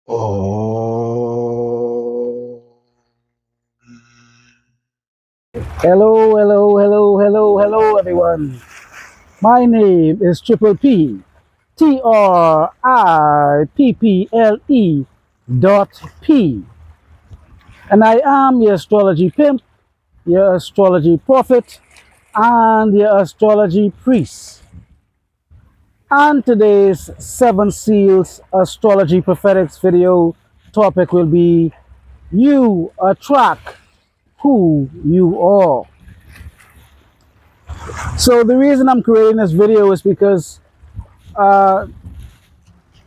Oh. Hello, hello, hello, hello, hello, everyone. My name is Triple P, Tripple dot P, and I am your astrology pimp, your astrology prophet, and your astrology priest. And today's Seven Seals Astrology Prophetics video topic will be You Attract Who You Are. So the reason I'm creating this video is because uh,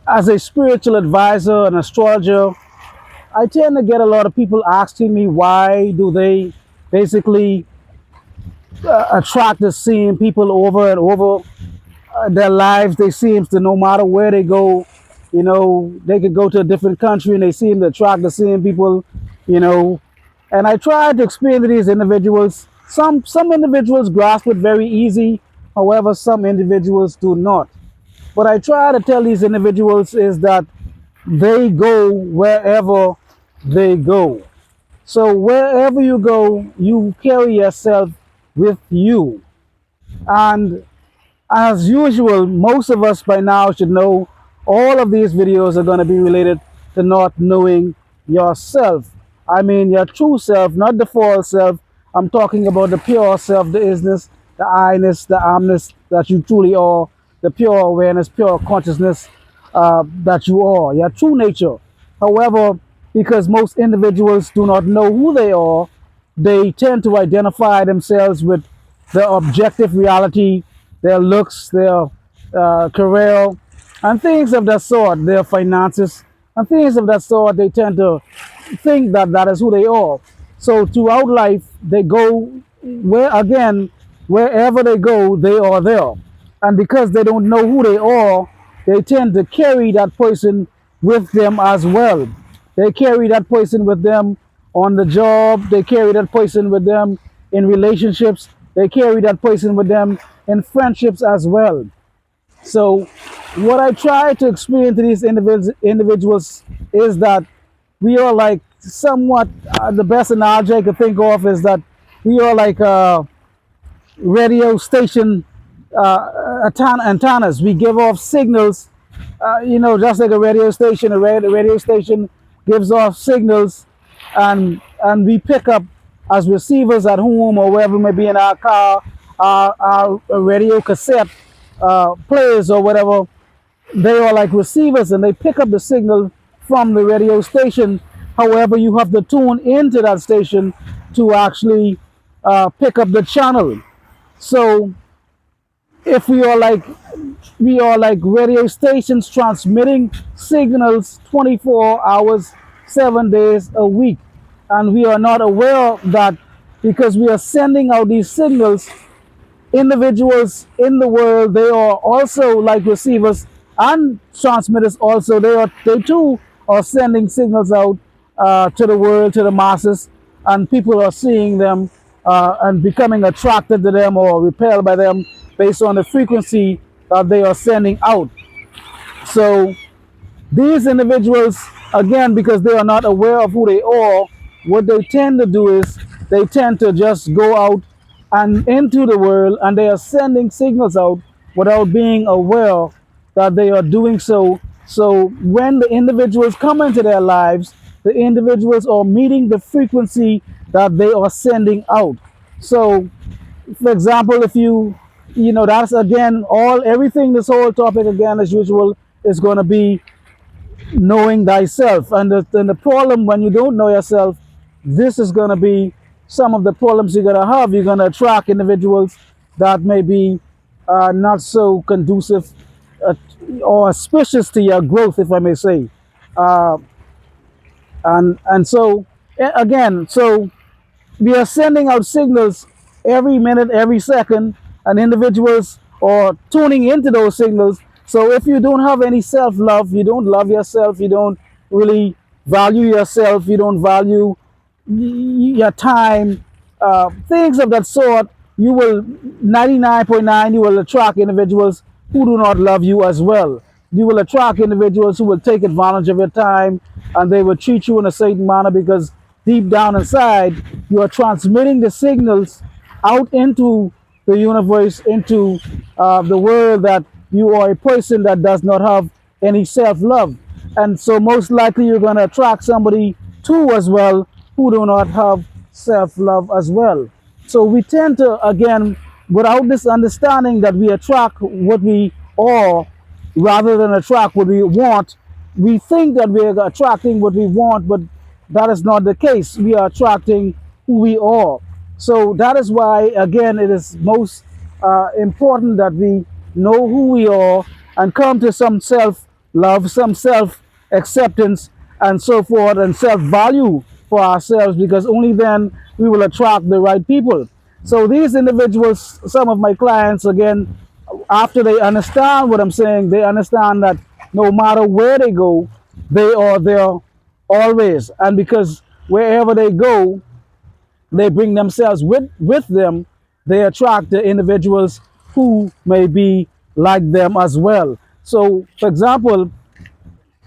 as a spiritual advisor and astrologer, I tend to get a lot of people asking me why do they basically attract the same people over and over. Their lives, they seem to, no matter where they go, they could go to a different country and they seem to attract the same people, you know. And I try to explain to these individuals. Some individuals grasp it very easy, however, some individuals do not. What I try to tell these individuals is that they go wherever they go. So wherever you go, you carry yourself with you. And as usual, most of us by now should know all of these videos are going to be related to not knowing yourself. I mean, your true self, not the false self. I'm talking about the pure self, the isness, the I-ness, the amness that you truly are, the pure awareness, pure consciousness that you are, your true nature. However, because most individuals do not know who they are, they tend to identify themselves with the objective reality, their looks, their career, and things of that sort, their finances, and things of that sort. They tend to think that that is who they are. So throughout life, they go wherever they go, they are there. And because they don't know who they are, they tend to carry that person with them as well. They carry that person with them on the job. They carry that person with them in relationships. They carry that person with them in friendships as well. So, what I try to explain to these individuals is that we are like somewhat, the best analogy I could think of is that we are like radio station antennas. We give off signals, just like a radio station. A radio station gives off signals, and we pick up as receivers at home or wherever we may be in our car, our radio cassette players or whatever. They are like receivers, and they pick up the signal from the radio station. However, you have to tune into that station to actually pick up the channel. So if we are like radio stations transmitting signals 24 hours 7 days a week, and we are not aware that because we are sending out these signals, individuals in the world, they are also like receivers and transmitters. Also, they too are sending signals out to the world, to the masses, and people are seeing them and becoming attracted to them or repelled by them based on the frequency that they are sending out. So these individuals, again, because they are not aware of who they are, what they tend to do is they tend to just go out and into the world, and they are sending signals out without being aware that they are doing so. So when the individuals come into their lives, the individuals are meeting the frequency that they are sending out. So for example, if that's again all everything, this whole topic again as usual is going to be knowing thyself. And the problem when you don't know yourself, this is going to be some of the problems you're going to have. You're going to attract individuals that may be not so conducive uh, or auspicious to your growth, if I may say. Uh, and so again, so we are sending out signals every minute, every second, and individuals are tuning into those signals. So if you don't have any self-love, you don't love yourself, you don't really value yourself, you don't value your time, things of that sort, you will 99.9 you will attract individuals who do not love you as well. you will attract individuals who will take advantage of your time, and they will treat you in a certain manner because deep down inside you are transmitting the signals out into the universe, into the world, that you are a person that does not have any self-love. And so most likely you're going to attract somebody too as well who do not have self-love as well. So we tend to, again, without this understanding that we attract what we are rather than attract what we want, we think that we're attracting what we want, but that is not the case. We are attracting who we are. So that is why, again, it is most important that we know who we are and come to some self love, some self acceptance, and so forth, and self value for ourselves, because only then we will attract the right people. So these individuals, some of my clients, again, after they understand what I'm saying, they understand that no matter where they go, they are there always. And because wherever they go, they bring themselves with them, they attract the individuals who may be like them as well. So, for example,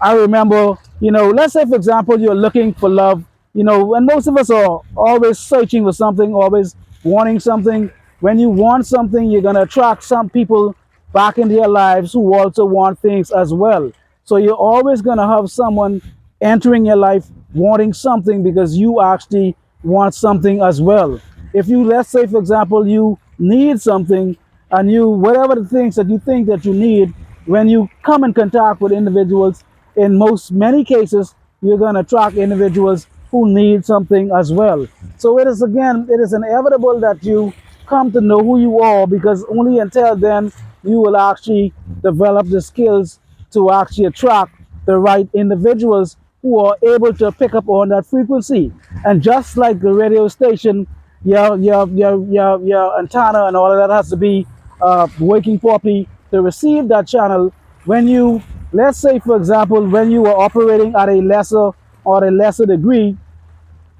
I remember, let's say, for example, you're looking for love, and most of us are always searching for something, always wanting something. When you want something, you're going to attract some people back into your lives who also want things as well. So you're always going to have someone entering your life wanting something because you actually want something as well. If you, let's say, for example, you need something, and whatever the things that you think that you need, when you come in contact with individuals, in many cases, you're going to attract individuals who need something as well. So it is, again, it is inevitable that you come to know who you are, because only until then you will actually develop the skills to actually attract the right individuals who are able to pick up on that frequency. And just like the radio station, your antenna and all of that has to be working properly to receive that channel. When you, let's say, for example, when you are operating at a lesser degree,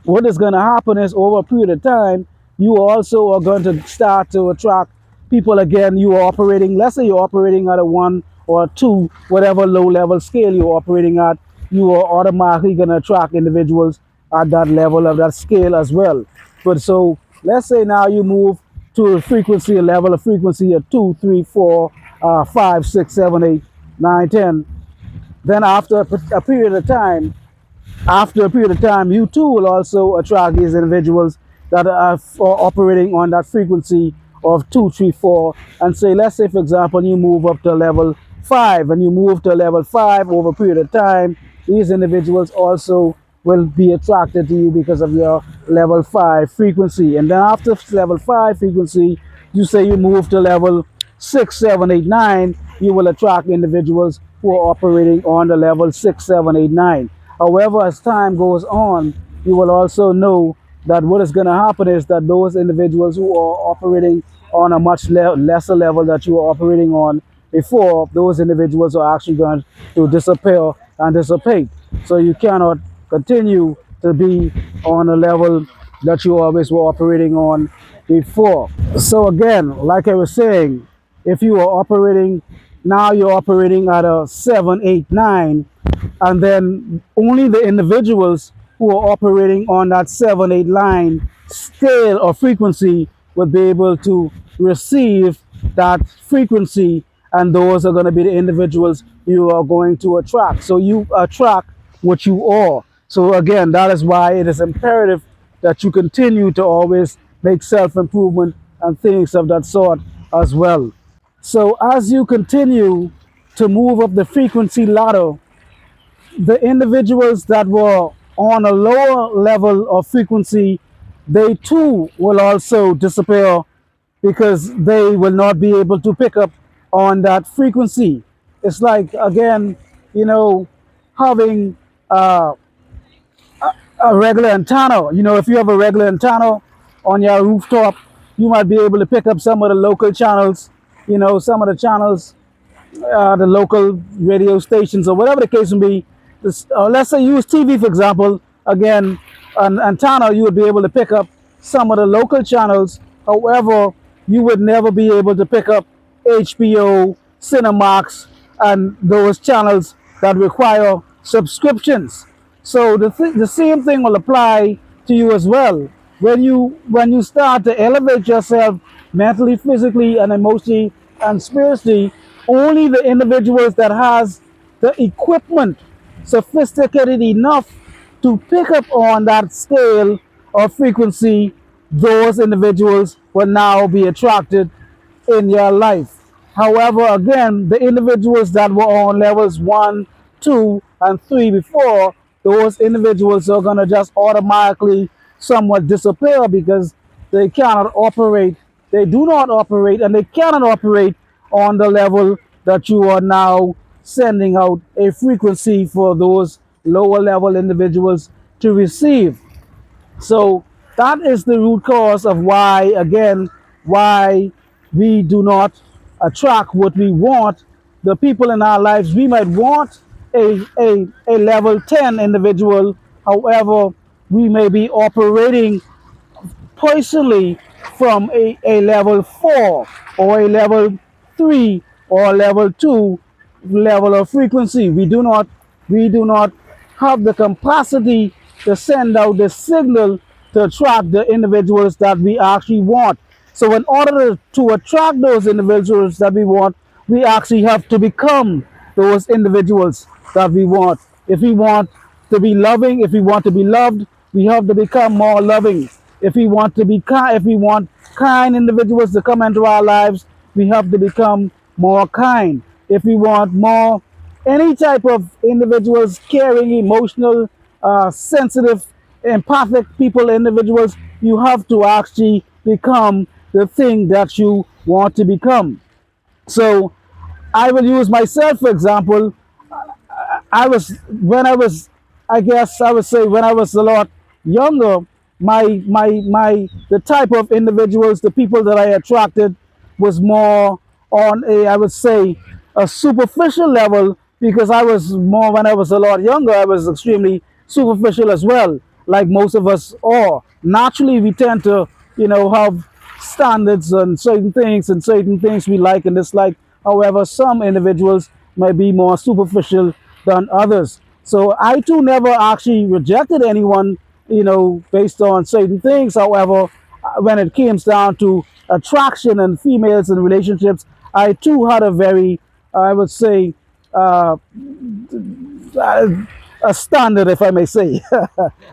what is going to happen is, over a period of time, you also are going to start to attract people. Again, you are operating, let's say you're operating at a 1 or 2, whatever low level scale you're operating at, you are automatically going to attract individuals at that level of that scale as well. But so let's say now you move to a level of frequency of 2, 3, 4, 5, 6, 7, 8, 9, 10. Then after a period of time, you too will also attract these individuals that are operating on that frequency of 2, 3, 4. And say, let's say, for example, you move up to level 5, and you move to level 5 over a period of time, these individuals also will be attracted to you because of your level 5 frequency. And then after level 5 frequency, you say you move to level 6, 7, 8, 9, you will attract individuals who are operating on the level 6, 7, 8, 9. However, as time goes on, you will also know that what is going to happen is that those individuals who are operating on a much lesser level that you are operating on before, those individuals are actually going to disappear and dissipate. So you cannot continue to be on a level that you always were operating on before. So again, like I was saying, if you are operating, now you're operating at a 7, 8, 9, and then only the individuals who are operating on that 7, 8 line scale or frequency will be able to receive that frequency, and those are going to be the individuals you are going to attract. So you attract what you are. So again, that is why it is imperative that you continue to always make self-improvement and things of that sort as well. So as you continue to move up the frequency ladder, the individuals that were on a lower level of frequency, they too will also disappear, because they will not be able to pick up on that frequency. It's like, again, having a regular antenna. If you have a regular antenna on your rooftop, you might be able to pick up some of the local channels, some of the channels, the local radio stations, or whatever the case may be. Let's say use TV, for example. Again, an antenna, you would be able to pick up some of the local channels. However, you would never be able to pick up HBO, Cinemax, and those channels that require subscriptions. So the same thing will apply to you as well. When you start to elevate yourself mentally, physically, and emotionally and spiritually, only the individuals that has the equipment sophisticated enough to pick up on that scale of frequency, those individuals will now be attracted in your life. However, again, the individuals that were on levels 1, 2, and 3 before, those individuals are going to just automatically somewhat disappear because they cannot operate, they do not operate, and they cannot operate on the level that you are now sending out a frequency for those lower level individuals to receive. So that is the root cause of why, again, why we do not attract what we want. The people in our lives, we might want a level 10 individual. However, we may be operating personally from a level 4 or a level 3 or a level 2 level of frequency. We do not have the capacity to send out the signal to attract the individuals that we actually want. So in order to attract those individuals that we want, we actually have to become those individuals that we want. If we want to be loving, if we want to be loved, we have to become more loving. If we want to be kind, if we want kind individuals to come into our lives, we have to become more kind. If we want more any type of individuals, caring, emotional, sensitive, empathic people, individuals, you have to actually become the thing that you want to become. So I will use myself for example. I was when I was, I guess I would say when I was a lot younger, my the type of individuals, the people that I attracted was more on a, I would say, a superficial level, because I was more, when I was a lot younger, I was extremely superficial as well, like most of us are. Naturally, we tend to, have standards and certain things we like and dislike. However, some individuals might be more superficial than others. So I too never actually rejected anyone, based on certain things. However, when it came down to attraction and females and relationships, I too had a very, I would say, uh, a standard, if I may say.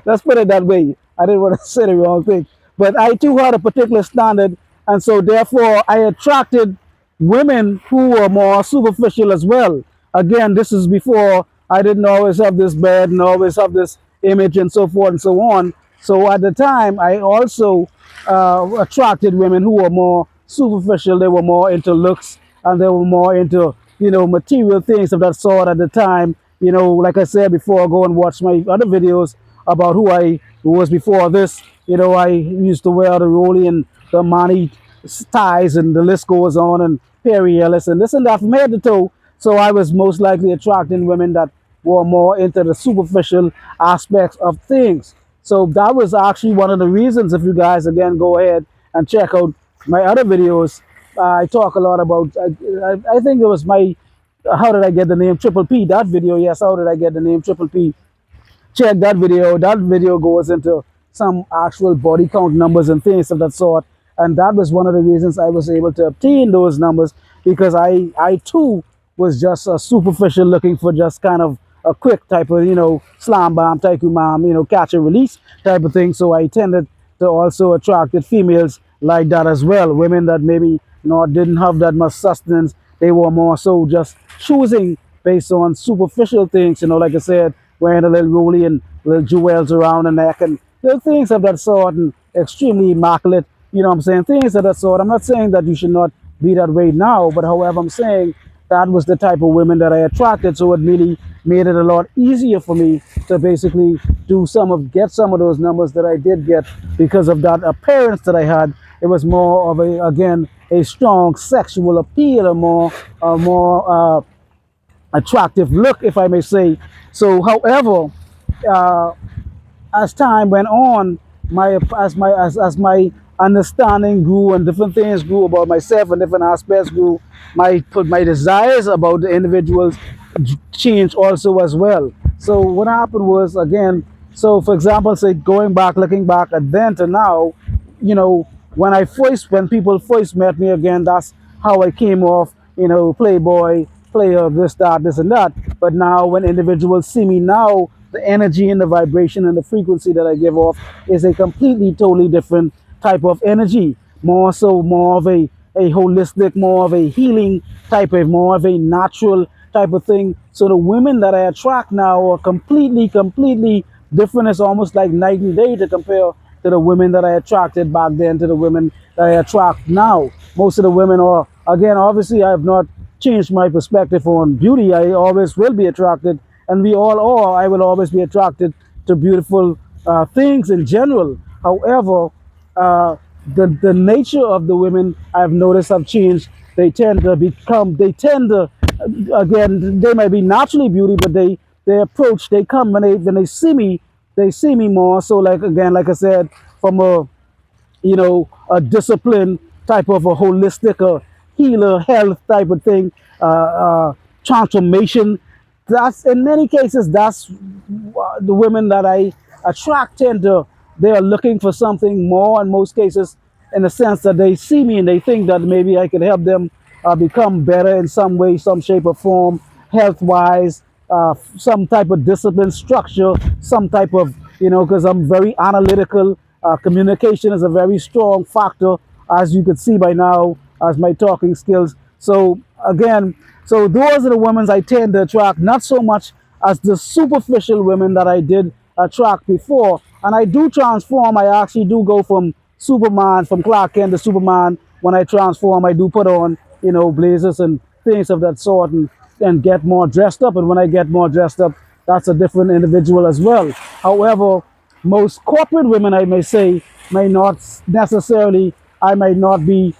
Let's put it that way. I didn't want to say the wrong thing, but I too had a particular standard, and so therefore I attracted women who were more superficial as well. Again, this is before I didn't always have this bed and always have this image and so forth and so on. So at the time, I also attracted women who were more superficial. They were more into looks and they were more into, material things of that sort at the time. Like I said before, go and watch my other videos about who was before this. I used to wear the Rolly and the Monty ties, and the list goes on, and Perry Ellis and this and that from head to toe. So I was most likely attracting women that were more into the superficial aspects of things. So that was actually one of the reasons. If you guys again go ahead and check out my other videos, I talk a lot about. I think it was my, how did I get the name Triple P? That video, yes. How did I get the name Triple P? Check that video. That video goes into some actual body count numbers and things of that sort. And that was one of the reasons I was able to obtain those numbers, because I too was just superficial, looking for just kind of a quick type of, slam bam, taiku mom, catch and release type of thing. So I tended to also attract the females like that as well. Women that maybe not didn't have that much sustenance. They were more so just choosing based on superficial things, like I said, wearing a little rolly and little jewels around the neck and little things of that sort, and extremely immaculate, what I'm saying, things of that sort. I'm not saying that you should not be that way now, but however, I'm saying that was the type of women that I attracted. So it really made it a lot easier for me to basically get some of those numbers that I did get, because of that appearance that I had. It was more of a strong sexual appeal, a more attractive look, if I may say. So, however, uh, as time went on, my as my understanding grew and different things grew about myself and different aspects grew. My desires about the individuals changed also as well. So what happened was, again, so for example, say going back, looking back at then to now, when people first met me again, that's how I came off, playboy, player, this, that, this, and that. But now, when individuals see me now, the energy and the vibration and the frequency that I give off is a completely, totally different type of energy. More so, more of a holistic, more of a healing type of, more of a natural type of thing. So the women that I attract now are completely, completely different. It's almost like night and day to compare to the women that I attracted back then to the women that I attract now. Most of the women are, again, obviously, I have not changed my perspective on beauty. I always will be attracted, and we all are. I will always be attracted to beautiful things in general. However, uh, the nature of the women I've noticed have changed. They tend to, again, they might be naturally beauty, but they approach, they come when they see me, they see me more. So like again, like I said, from a discipline type of a holistic healer health type of thing, transformation. That's in many cases that's the women that I attract tend to. They are looking for something more in most cases, in the sense that they see me and they think that maybe I could help them become better in some way, some shape or form, health wise, some type of discipline structure, some type of, because I'm very analytical. Communication is a very strong factor, as you could see by now, as my talking skills. So again, so those are the women I tend to attract, not so much as the superficial women that I did attract before. And I do transform. I actually do go from Superman, from Clark Kent to Superman. When I transform, I do put on, blazers and things of that sort, and get more dressed up. And when I get more dressed up, that's a different individual as well. However, most corporate women, I may say, may not necessarily, I might not be,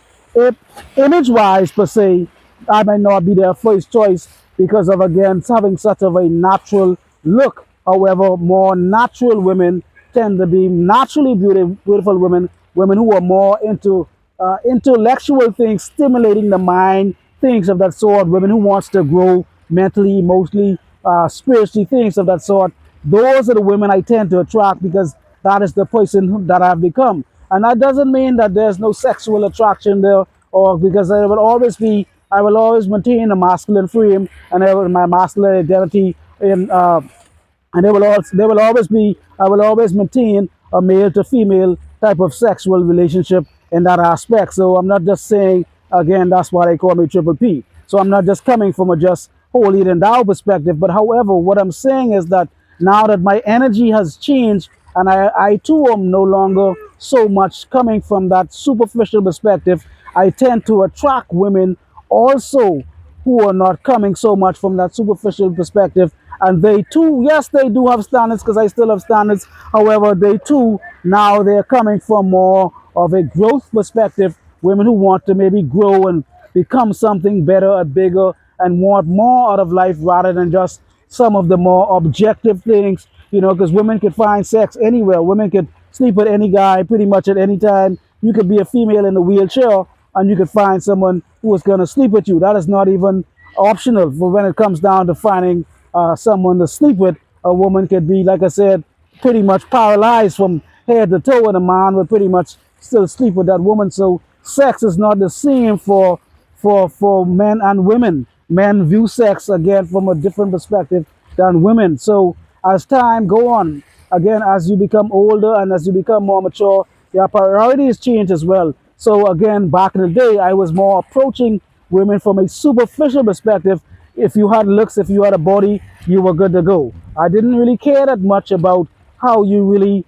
image wise per se, I might not be their first choice because of, again, having such of a natural look. However, more natural women tend to be naturally beautiful women, women who are more into intellectual things, stimulating the mind, things of that sort, women who wants to grow mentally, emotionally, spiritually, things of that sort. Those are the women I tend to attract because that is the person that I've become. And that doesn't mean that there's no sexual attraction there, or because I will always maintain a masculine frame and my masculine identity and they will always be, I will always maintain a male to female type of sexual relationship in that aspect. So I'm not just saying, again, that's why they call me triple P. So I'm not just coming from a just holy and thou perspective, but however, what I'm saying is that now that my energy has changed and I too am no longer so much coming from that superficial perspective, I tend to attract women also who are not coming so much from that superficial perspective. And they too, yes, they do have standards because I still have standards. However, they too, now they're coming from more of a growth perspective. Women who want to maybe grow and become something better or bigger and want more out of life rather than just some of the more objective things, because women could find sex anywhere. Women could sleep with any guy pretty much at any time. You could be a female in a wheelchair and you could find someone who is going to sleep with you. That is not even optional for when it comes down to finding someone to sleep with. A woman could be, like I said, pretty much paralyzed from head to toe, and a man would pretty much still sleep with that woman. So sex is not the same for men and women. Men view sex again from a different perspective than women. So as time go on, again, as you become older and as you become more mature, your priorities change as well. So again, back in the day, I was more approaching women from a superficial perspective. If you had looks, if you had a body, you were good to go. I didn't really care that much about how you really,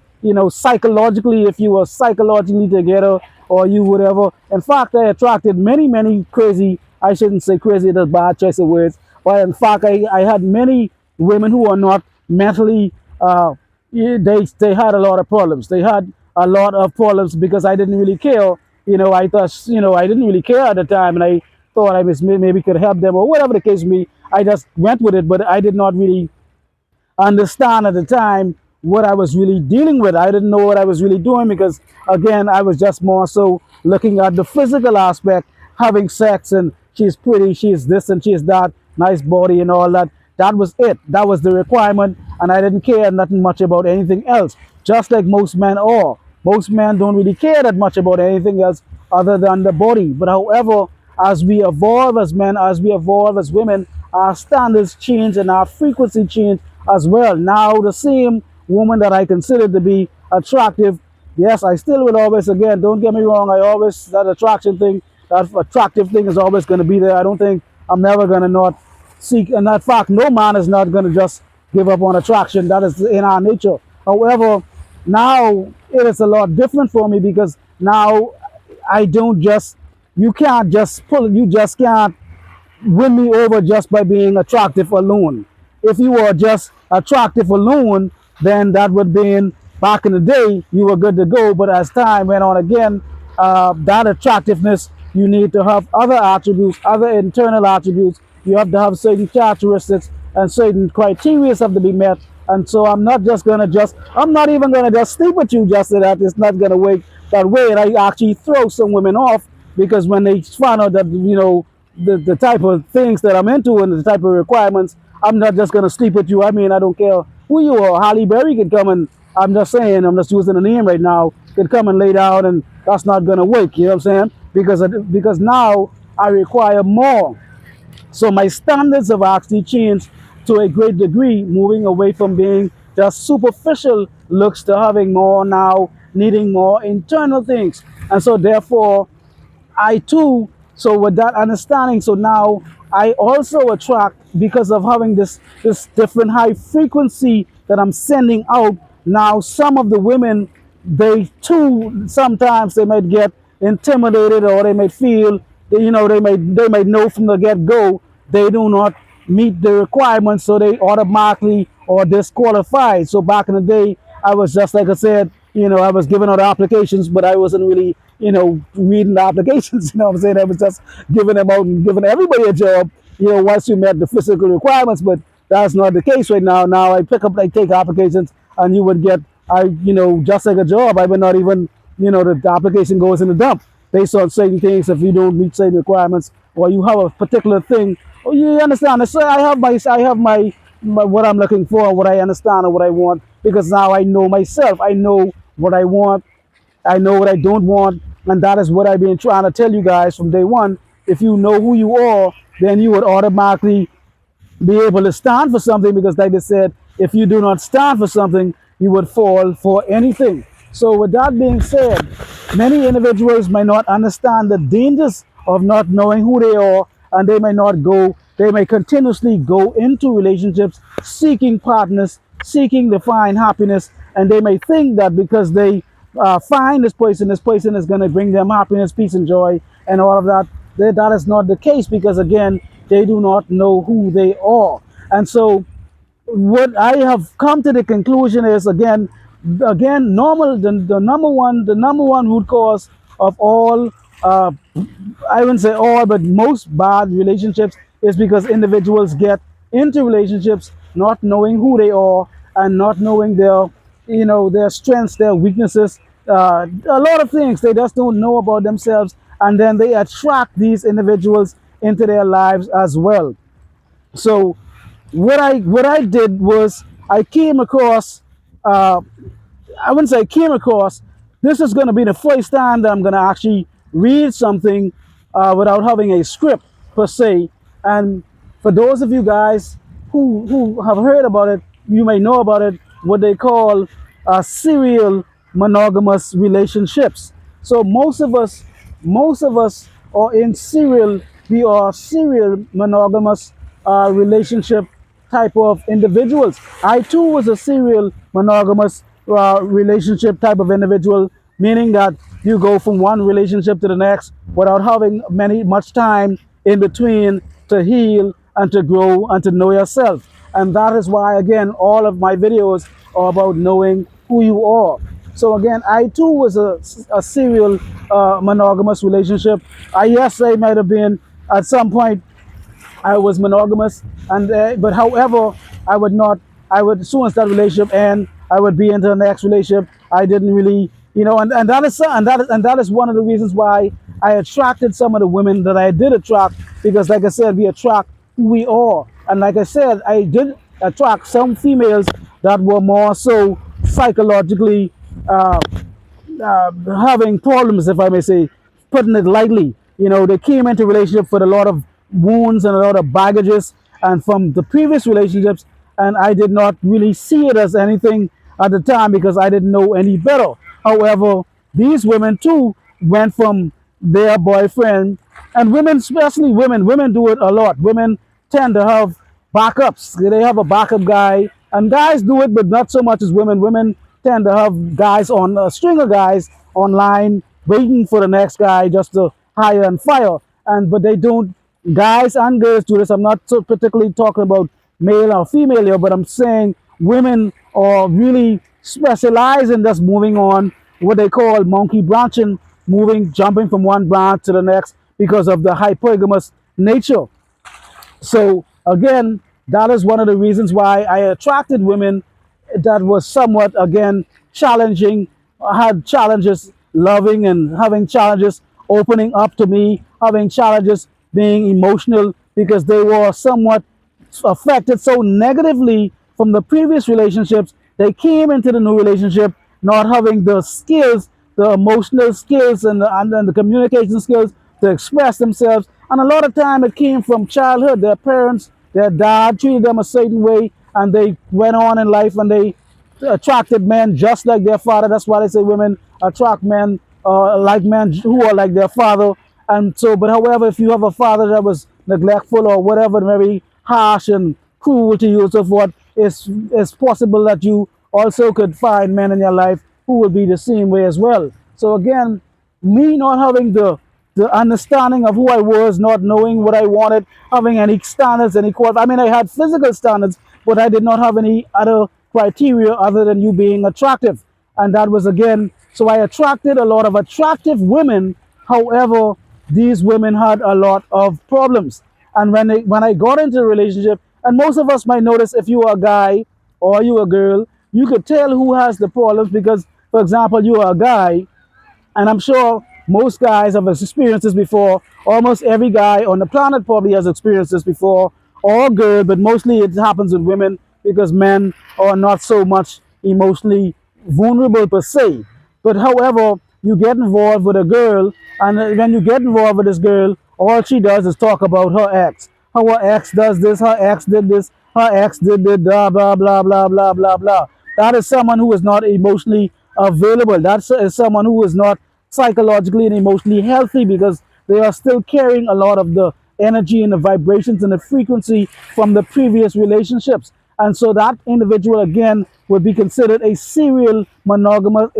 psychologically, if you were psychologically together or you whatever. In fact, I attracted many, many crazy, I shouldn't say crazy, that's a bad choice of words, but in fact, I had many women who are not mentally, they had a lot of problems. They had a lot of problems because I didn't really care. I thought, I didn't really care at the time, and I thought I was maybe could help them or whatever the case may be. I just went with it, but I did not really understand at the time what I was really dealing with. I didn't know what I was really doing because, again, I was just more so looking at the physical aspect, having sex, and she's pretty, she's this, and she's that, nice body, and all that. That was it. That was the requirement, and I didn't care nothing much about anything else. Just like most men are. Most men don't really care that much about anything else other than the body. But however, as we evolve as men, as we evolve as women, our standards change and our frequency change as well. Now, the same woman that I consider to be attractive, yes, I still will always, again, don't get me wrong, I always, that attraction thing, that attractive thing is always going to be there. I don't think I'm never going to not seek, and in fact, no man is not going to just give up on attraction. That is in our nature. However, now it is a lot different for me because now I don't just, you can't just pull it, you just can't win me over just by being attractive alone. If you were just attractive alone, then that would be in back in the day, you were good to go. But as time went on again, that attractiveness, you need to have other attributes, other internal attributes. You have to have certain characteristics and certain criteria have to be met. And so I'm not just gonna just, I'm not even gonna just sleep with you just so that it's not gonna work that way. And I actually throw some women off because when they find out that, the type of things that I'm into and the type of requirements, I'm not just gonna sleep with you. I mean, I don't care who you are. Halle Berry could come and, I'm just saying, I'm just using a name right now, could come and lay down, and that's not gonna work. You know what I'm saying? Because now I require more. So my standards have actually changed to a great degree, moving away from being just superficial looks to having more now, needing more internal things. And so therefore, I too, so with that understanding, so now I also attract because of having this different high frequency that I'm sending out. Now some of the women, they too sometimes they might get intimidated or they might feel, they might know from the get go they do not meet the requirements, so they automatically are disqualified. So back in the day, I was just like I said, I was giving out applications, but I wasn't really, reading the applications. You know what I'm saying? I was just giving them out and giving everybody a job, once you met the physical requirements. But that's not the case right now. Now I take applications, and you would get, just like a job, I would not even, the application goes in the dump based on certain things if you don't meet certain requirements or you have a particular thing. Oh, you understand? So I have my what I'm looking for, what I understand, and what I want, because now I know myself. I know what I want. I know what I don't want, and that is what I've been trying to tell you guys from day one. If you know who you are, then you would automatically be able to stand for something, because like they said, if you do not stand for something, you would fall for anything. So with that being said, many individuals may not understand the dangers of not knowing who they are, and they may continuously go into relationships seeking partners, seeking to find happiness, and they may think that because they find this person is going to bring them happiness, peace, and joy, and all of that. That is not the case, because again, they do not know who they are. And so what I have come to the conclusion is, normal, the number one root cause of all, I wouldn't say all, but most bad relationships is because individuals get into relationships not knowing who they are and not knowing their strengths, their weaknesses, a lot of things they just don't know about themselves, and then they attract these individuals into their lives as well. So what I did was I came across, uh, I wouldn't say came across, this is going to be the first time that I'm going to actually read something without having a script per se. And for those of you guys who have heard about it, you may know about it, what they call serial monogamous relationships. So most of us are in serial, we are serial monogamous relationship type of individuals. I too was a serial monogamous relationship type of individual, meaning that you go from one relationship to the next without having much time in between to heal and to grow and to know yourself. And that is why, again, all of my videos are about knowing who you are. So again, I too was a serial monogamous relationship. Yes, I might have been at some point I was monogamous, and but however, I would not. I would, as soon as that relationship end, I would be into the next relationship. I didn't really, and that is one of the reasons why I attracted some of the women that I did attract, because like I said, we attract who we are. And like I said, I did attract some females that were more so psychologically uh, having problems, if I may say, putting it lightly. They came into relationship with a lot of wounds and a lot of baggages, and from the previous relationships, and I did not really see it as anything at the time because I didn't know any better. However, these women too went from their boyfriend, and women, especially women do it a lot. Women tend to have backups. They have a backup guy, and guys do it, but not so much as women. Women tend to have guys on a string of guys online waiting for the next guy just to hire and fire. And but they don't. Guys and girls do this. I'm not so particularly talking about male or female here, but I'm saying women are really specialize in just moving on, what they call monkey branching, jumping from one branch to the next because of the hypergamous nature. So again, that is one of the reasons why I attracted women that was somewhat again challenging, had challenges loving and having challenges opening up to me, having challenges being emotional because they were somewhat affected so negatively from the previous relationships. They came into the new relationship not having the skills, the emotional skills and the communication skills to express themselves. And a lot of time it came from childhood. Their parents, their dad treated them a certain way, and they went on in life and they attracted men just like their father. That's why they say women attract men like men who are like their father. And so, but however, if you have a father that was neglectful or whatever, very harsh and cruel to you and so forth, it's possible that you also could find men in your life who will be the same way as well. So again, me not having the understanding of who I was, not knowing what I wanted, having any standards, any qual. I mean, I had physical standards, but I did not have any other criteria other than you being attractive. And that was again, so I attracted a lot of attractive women. However, these women had a lot of problems. And when I got into a relationship, and most of us might notice if you are a guy or you a girl, you could tell who has the problems because, for example, you are a guy, and I'm sure most guys have experienced this before. Almost every guy on the planet probably has experienced this before, or girl, but mostly it happens with women because men are not so much emotionally vulnerable per se. But however, you get involved with a girl, and when you get involved with this girl, all she does is talk about her ex. How her ex does this, her ex did this, her ex did this, blah, blah, blah, blah, blah, blah, blah. That is someone who is not emotionally available. That is someone who is not psychologically and emotionally healthy because they are still carrying a lot of the energy and the vibrations and the frequency from the previous relationships. And so that individual again would be considered a serial monogamous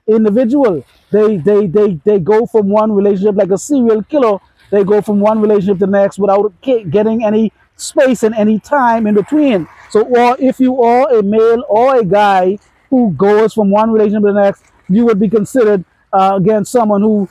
individual. They go from one relationship like a serial killer. They go from one relationship to the next without getting any space and any time in between. So, or if you are a male or a guy who goes from one relationship to the next, you would be considered again someone who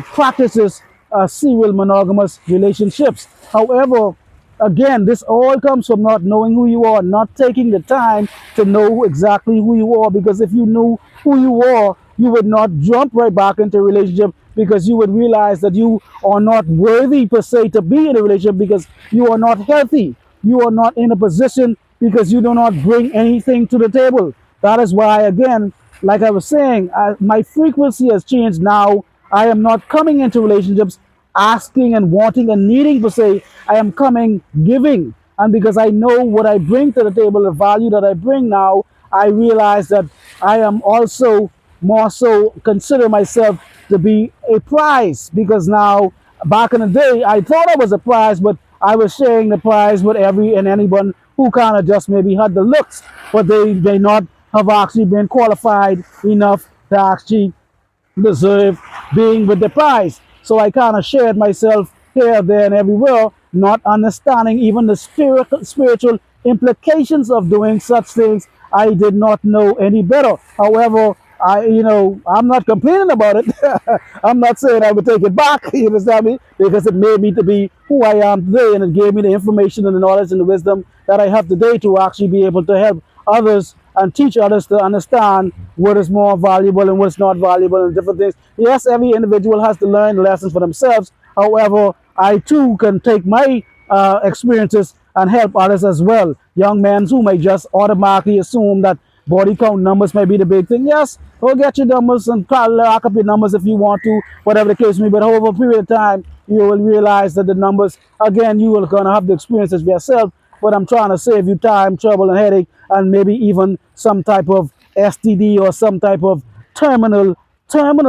practices serial monogamous relationships. However, again, this all comes from not knowing who you are, not taking the time to know exactly who you are. Because if you knew who you are, you would not jump right back into a relationship because you would realize that you are not worthy per se to be in a relationship because you are not healthy. You are not in a position because you do not bring anything to the table. That is why, again, like I was saying, my frequency has changed now. I am not coming into relationships asking and wanting and needing to say. I am coming giving. And because I know what I bring to the table, the value that I bring now, I realize that I am also more so consider myself to be a prize. Because now, back in the day, I thought I was a prize, but I was sharing the prize with every and anyone who kind of just maybe had the looks, but they may not have actually been qualified enough to actually deserve being with the prize. So I kind of shared myself here, there, and everywhere, not understanding even the spiritual implications of doing such things. I did not know any better. However, I'm not complaining about it. I'm not saying I would take it back, you understand me? Because it made me to be who I am today, and it gave me the information and the knowledge and the wisdom that I have today to actually be able to help others and teach others to understand what is more valuable and what's not valuable and different things. Yes, every individual has to learn lessons for themselves. However, I too can take my experiences and help others as well. Young men who may just automatically assume that body count numbers may be the big thing. Yes, go get your numbers and lock up your numbers if you want to, whatever the case may be. But over a period of time, you will realize that the numbers, again, you are going to have the experiences for yourself. But I'm trying to save you time, trouble, and headache, and maybe even some type of STD or some type of terminal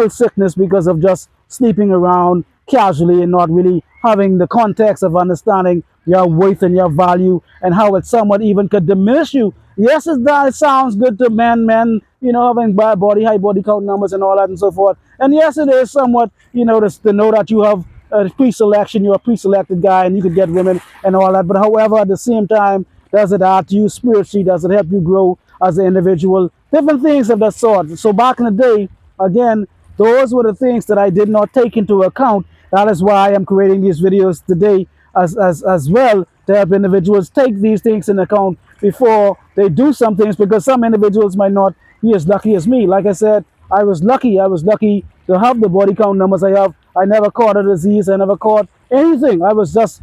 sickness because of just sleeping around casually and not really having the context of understanding your worth and your value and how it somewhat even could diminish you. Yes, it sounds good to men, having bad body, high body count numbers and all that and so forth. And yes, it is somewhat, to know that you have a pre-selection, you're a pre-selected guy and you could get women and all that. But however, at the same time, does it add to you spiritually? Does it help you grow as an individual? Different things of that sort. So back in the day, again, those were the things that I did not take into account. That is why I'm creating these videos today as well, to help individuals take these things into account before they do some things, because some individuals might not be as lucky as me. Like I said, I was lucky. I was lucky to have the body count numbers I have. I never caught a disease. I never caught anything. I was just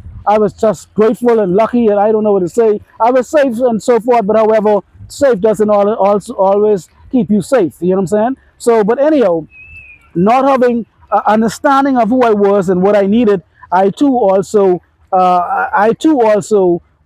grateful and lucky, and I don't know what to say. I was safe and so forth, but however, safe doesn't also always keep you safe. You know what I'm saying? So, but anyhow, not having understanding of who I was and what I needed, I too also,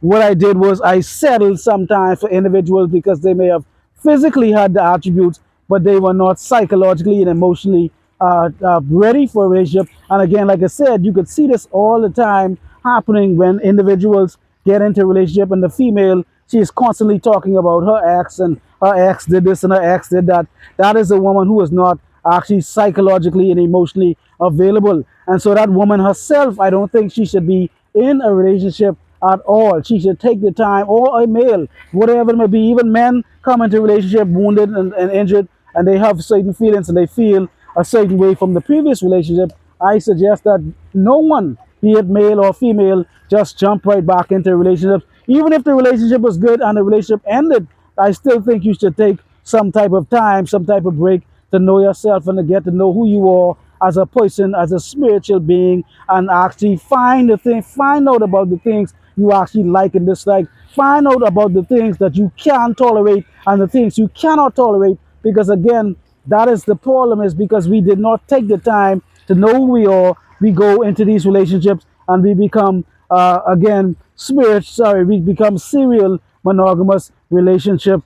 what I did was I settled sometimes for individuals because they may have physically had the attributes, but they were not psychologically and emotionally ready for a relationship. And again, like I said, you could see this all the time happening when individuals get into a relationship, and the female, she is constantly talking about her ex, and her ex did this and her ex did that. That is a woman who is not actually psychologically and emotionally available. And so that woman herself, I don't think she should be in a relationship at all. She should take the time, or a male, whatever it may be. Even men come into a relationship wounded and injured, and they have certain feelings and they feel a certain way from the previous relationship. I suggest that no one, be it male or female, just jump right back into a relationship. Even if the relationship was good and the relationship ended, I still think you should take some type of time, some type of break, to know yourself and to get to know who you are as a person, as a spiritual being, and actually find out about the things you actually like and dislike. Find out about the things that you can tolerate and the things you cannot tolerate. Because again, that is the problem, is because we did not take the time to know who we are. We go into these relationships and we become, we become serial monogamous relationship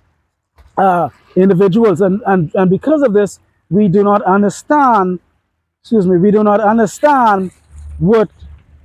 individuals, and because of this, we do not understand. We do not understand what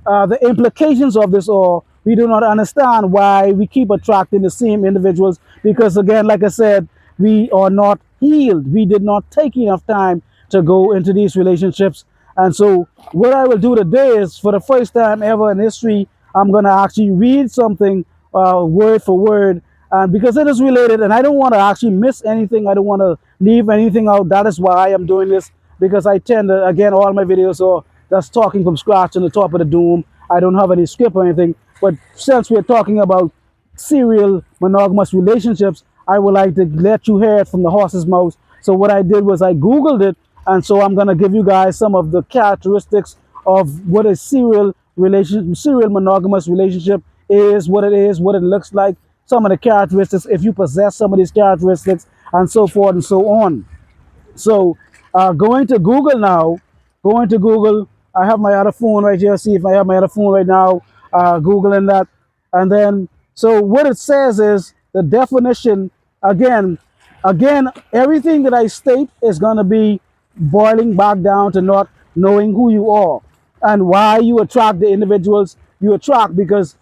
the implications of this are. We do not understand why we keep attracting the same individuals, because again, like I said, we are not healed. We did not take enough time to go into these relationships. And so what I will do today is, for the first time ever in history, I'm going to actually read something word for word, because it is related, and I don't want to actually miss anything. I don't want to leave anything out. That is why I am doing this, because I tend to, again, all my videos are just talking from scratch on the top of the dome. I don't have any script or anything. But since we're talking about serial monogamous relationships, I would like to let you hear it from the horse's mouth. So what I did was I Googled it, and so I'm going to give you guys some of the characteristics of what a serial monogamous relationship is, what it looks like, some of the characteristics, if you possess some of these characteristics, and so forth and so on. So going to Google now, going to Google, I have my other phone right here. See if I have my other phone right now, Googling that. And then, so what it says is the definition, again, everything that I state is going to be boiling back down to not knowing who you are and why you attract the individuals you attract. Because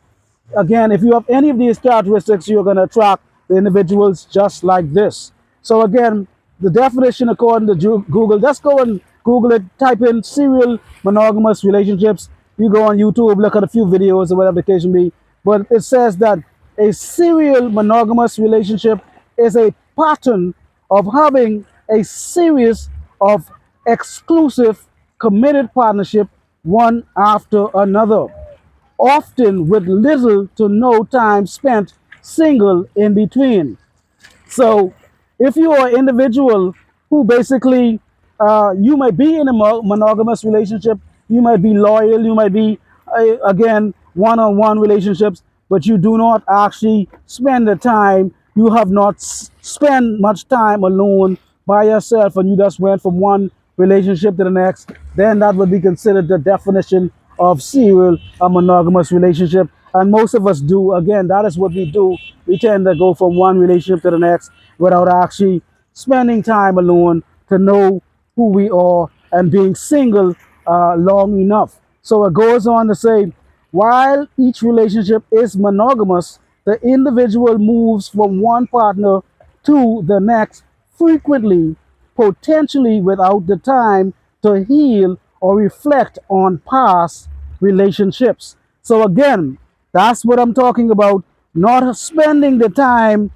again, if you have any of these characteristics, you're going to attract the individuals just like this. So again, the definition according to Google, just go and Google it, type in serial monogamous relationships. You go on YouTube, look at a few videos or whatever the case may be. But it says that a serial monogamous relationship is a pattern of having a series of exclusive committed partnership, one after another, often with little to no time spent single in between. So if you are an individual who basically, you might be in a monogamous relationship, you might be loyal, you might be, again, one-on-one relationships, but you do not actually spend the time, you have not spent much time alone by yourself, and you just went from one relationship to the next, then that would be considered the definition of serial a monogamous relationship. And most of us do. Again, that is what we do. We tend to go from one relationship to the next without actually spending time alone to know who we are and being single long enough. So it goes on to say, while each relationship is monogamous, the individual moves from one partner to the next frequently, potentially without the time to heal or reflect on past relationships. So, again, that's what I'm talking about. Not spending the time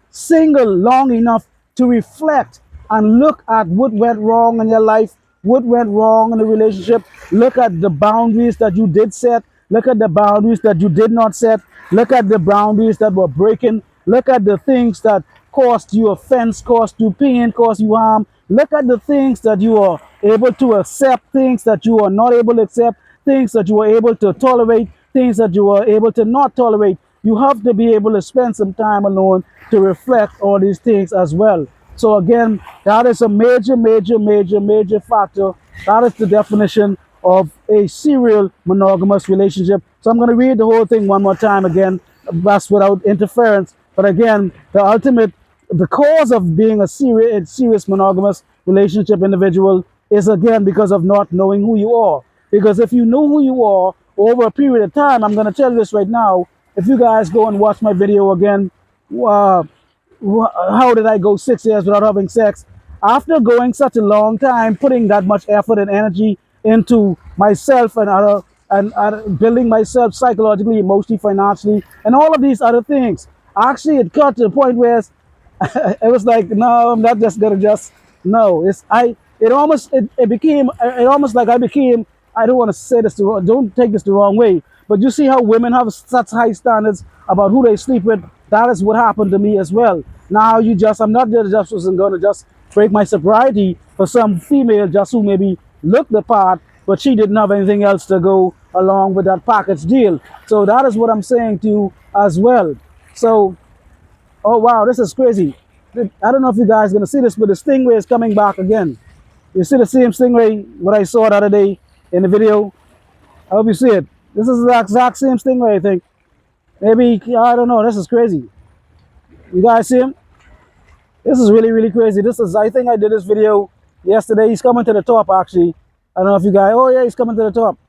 single long enough to reflect and look at what went wrong in your life, what went wrong in the relationship. Look at the boundaries that you did set. Look at the boundaries that you did not set. Look at the boundaries that were breaking. Look at the things that caused you offense, caused you pain, caused you harm. Look at the things that you are able to accept, things that you are not able to accept, things that you are able to tolerate, things that you are able to not tolerate. You have to be able to spend some time alone to reflect all these things as well. So again, that is a major factor. That is the definition of a serial monogamous relationship. So I'm going to read the whole thing one more time again, that's without interference. But again, the cause of being a serious monogamous relationship individual is again because of not knowing who you are. Because if you know who you are over a period of time, I'm going to tell you this right now. If you guys go and watch my video again, uh, how did I go 6 years without having sex? After going such a long time, putting that much effort and energy into myself and building myself psychologically, emotionally, financially, and all of these other things. Actually, it got to the point where it was like, no, I'm not just gonna just no. It became it almost like I became. I don't want to say this don't take this the wrong way, but you see how women have such high standards about who they sleep with. That is what happened to me as well. Now I'm not just wasn't gonna just break my sobriety for some female just who maybe looked the part, but she didn't have anything else to go along with that package deal. So that is what I'm saying to you as well. So, oh wow, this is crazy. I don't know if you guys are gonna see this, but the stingray is coming back again. You see the same stingray what I saw the other day in the video? I hope you see it. This is the exact same stingray, I think. Maybe, I don't know, this is crazy. You guys see him? This is really crazy. I think I did this video yesterday. He's coming to the top, actually. I don't know if you guys, oh yeah, he's coming to the top.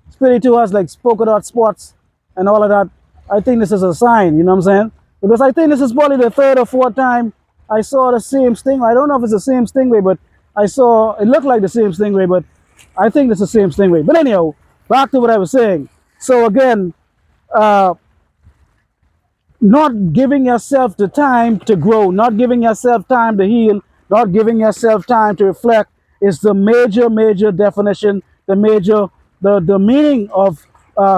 Spirit 2 has like polka dot spots and all of that. I think this is a sign, you know what I'm saying? Because I think this is probably the third or fourth time I saw the same stingray. I don't know if it's the same stingray, but it looked like the same stingray, but I think it's the same stingray. But anyhow, back to what I was saying. So again, uh, not giving yourself the time to grow, not giving yourself time to heal, not giving yourself time to reflect is the major definition, the meaning of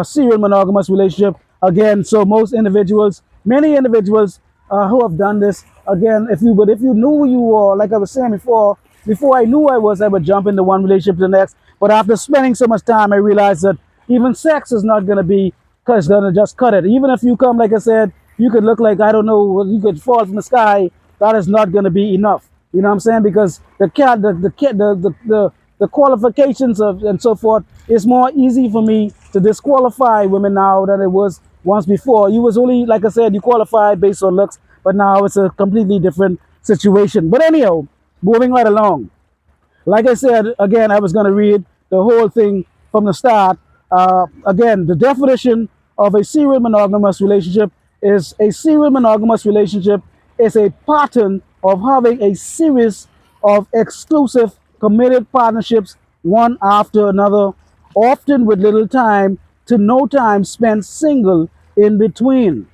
serial monogamous relationship. Again, so many individuals who have done this, again, if you knew who you were, like I was saying before I knew I would jump into one relationship to the next. But after spending so much time, I realized that even sex is not going to be, because it's going to just cut it. Even if you come, like I said, you could look like, I don't know, you could fall from the sky. That is not going to be enough. You know what I'm saying? Because the qualifications of and so forth, it's more easy for me to disqualify women now than it was once before. You was only, like I said, you qualified based on looks, but now it's a completely different situation. But anyhow, moving right along. Like I said, again, I was going to read the whole thing from the start. Again, the definition of a serial monogamous relationship is a serial monogamous relationship is a pattern of having a series of exclusive committed partnerships, one after another, often with little time to no time spent single in between.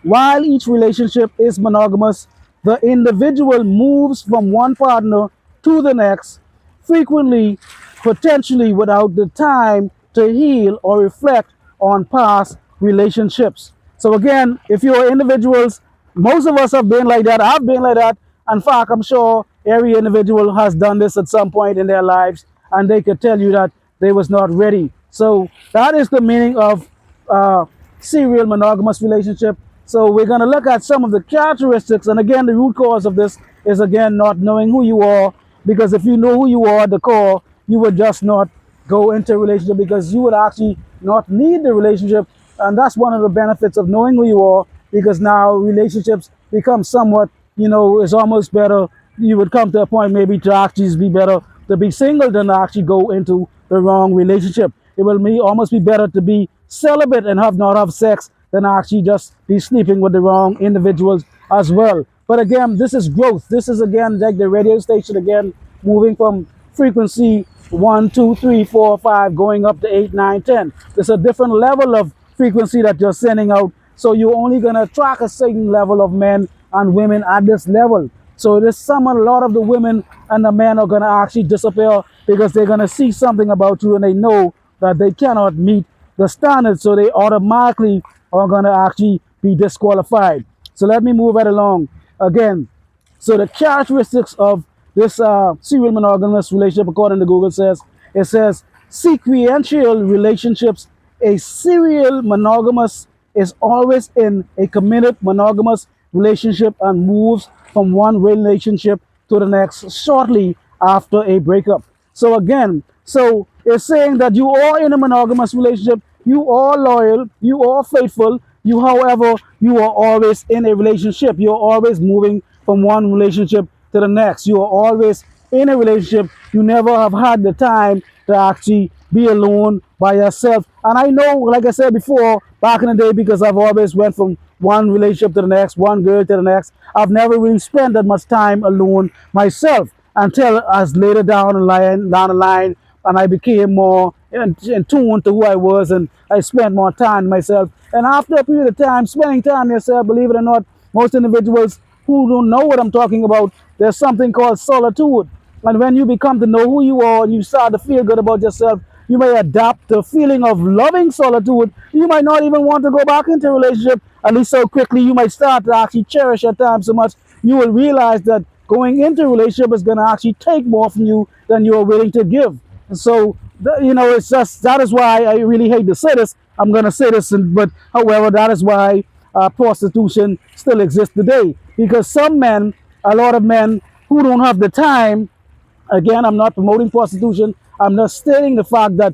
While each relationship is monogamous, the individual moves from one partner to the next, frequently, potentially without the time to heal or reflect on past relationships. So again, if you're individuals most of us have been like that. I've been like that. In fact, I'm sure every individual has done this at some point in their lives, and they could tell you that they was not ready. So that is the meaning of uh, serial monogamous relationship. So we're going to look at some of the characteristics, and again, the root cause of this is again not knowing who you are. Because if you know who you are at the core, you would just not go into a relationship because you would actually not need the relationship. And that's one of the benefits of knowing who you are, because now relationships become somewhat, it's almost better. You would come to a point maybe to actually be better to be single than to actually go into the wrong relationship. It will almost be better to be celibate and have not have sex than actually just be sleeping with the wrong individuals as well. But again, this is growth. This is again like the radio station again, moving from frequency 1, 2, 3, 4, 5, going up to 8, 9, 10. There's a different level of frequency that you're sending out. So you're only gonna attract a certain level of men and women at this level. So this summer, a lot of the women and the men are gonna actually disappear because they're gonna see something about you and they know that they cannot meet the standards, so they automatically are gonna actually be disqualified. So let me move right along. Again, so the characteristics of this serial monogamous relationship, according to Google, it says sequential relationships. A serial monogamous is always in a committed monogamous relationship and moves from one relationship to the next shortly after a breakup. So again, so it's saying that you are in a monogamous relationship, you are loyal, you are faithful, however, you are always in a relationship. You're always moving from one relationship to the next. You are always in a relationship. You never have had the time to actually be alone by yourself. And I know, like I said before, back in the day, because I've always went from one relationship to the next, one girl to the next, I've never really spent that much time alone myself until as later down the line, and I became more in tune to who I was, and I spent more time myself. And after a period of time, spending time yourself, believe it or not, most individuals who don't know what I'm talking about, there's something called solitude. And when you become to know who you are and you start to feel good about yourself, you may adapt the feeling of loving solitude. You might not even want to go back into a relationship, at least so quickly. You might start to actually cherish your time so much, you will realize that going into a relationship is going to actually take more from you than you are willing to give. And so, it's just, that is why I really hate to say this. I'm going to say this, but however, that is why prostitution still exists today. Because some men, a lot of men who don't have the time, again, I'm not promoting prostitution. I'm just stating the fact that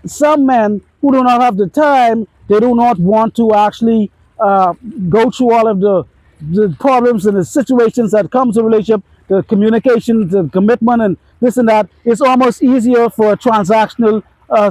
some men who do not have the time, they do not want to actually go through all of the problems and the situations that comes in a relationship, the communication, the commitment, and this and that. It's almost easier for a transactional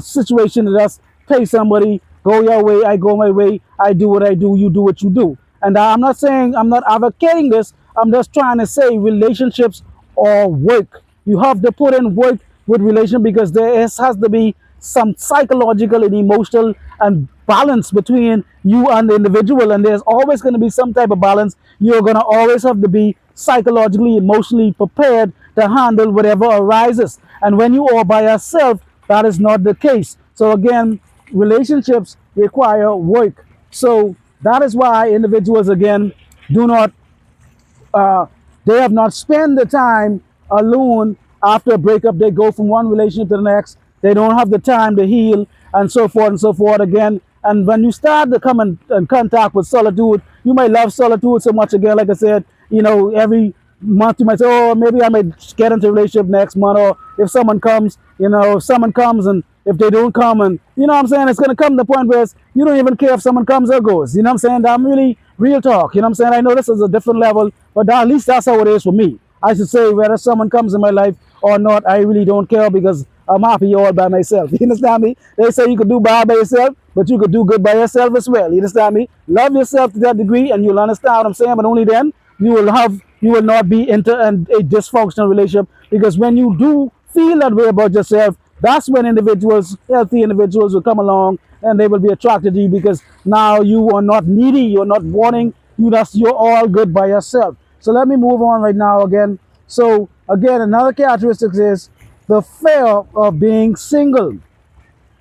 situation to just pay somebody, go your way, I go my way, I do what I do, you do what you do. And I'm not saying, I'm not advocating this. I'm just trying to say relationships are work. You have to put in work with relation, because has to be some psychological and emotional and balance between you and the individual, and there's always going to be some type of balance. You're going to always have to be psychologically, emotionally prepared to handle whatever arises, and when you are by yourself, that is not the case. So again, relationships require work. So that is why individuals again do not they have not spent the time alone. After a breakup, they go from one relationship to the next. They don't have the time to heal, and so forth and so forth again. And when you start to come in contact with solitude, you may love solitude so much again. Like I said, every month you might say, oh, maybe I might get into a relationship next month. Or if someone comes, if someone comes, and if they don't come, and you know what I'm saying, it's going to come to the point where you don't even care if someone comes or goes. You know what I'm saying? I'm really real talk. You know what I'm saying? I know this is a different level, but at least that's how it is for me. I should say whether someone comes in my life or not, I really don't care, because I'm happy all by myself. You understand me? They say you could do bad by yourself, but you could do good by yourself as well. You understand me? Love yourself to that degree, and you'll understand what I'm saying. But only then you will not be into a dysfunctional relationship. Because when you do feel that way about yourself, that's when healthy individuals will come along, and they will be attracted to you, because now you are not needy, you're not wanting, you're all good by yourself. So let me move on right now again. So again, another characteristic is the fear of being single.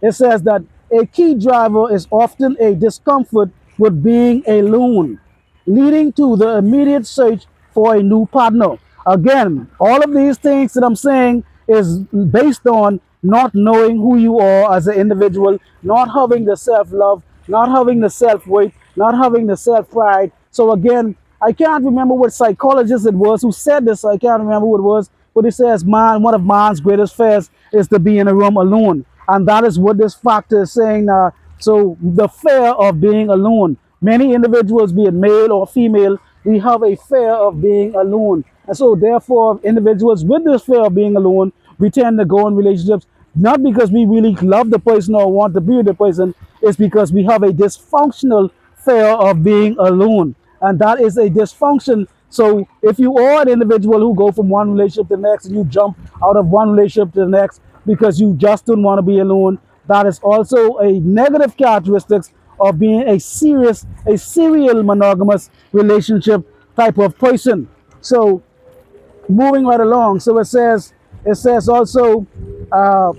It says that a key driver is often a discomfort with being alone. leading to the immediate search for a new partner. Again, all of these things that I'm saying is based on not knowing who you are as an individual, not having the self love, not having the self worth, not having the self pride. So, again, I can't remember what psychologist it was who said this. I can't remember what it was, but it says, "Man, one of man's greatest fears is to be in a room alone," and that is what this factor is saying now. So, the fear of being alone. Many individuals, be it male or female, we have a fear of being alone. And so, therefore, individuals with this fear of being alone, we tend to go in relationships not because we really love the person or want to be with the person, it's because we have a dysfunctional fear of being alone. And that is a dysfunction. So, if you are an individual who go from one relationship to the next and you jump out of one relationship to the next because you just don't want to be alone, that is also a negative characteristic of being a serial monogamous relationship type of person. So, moving right along, so it says also, uh,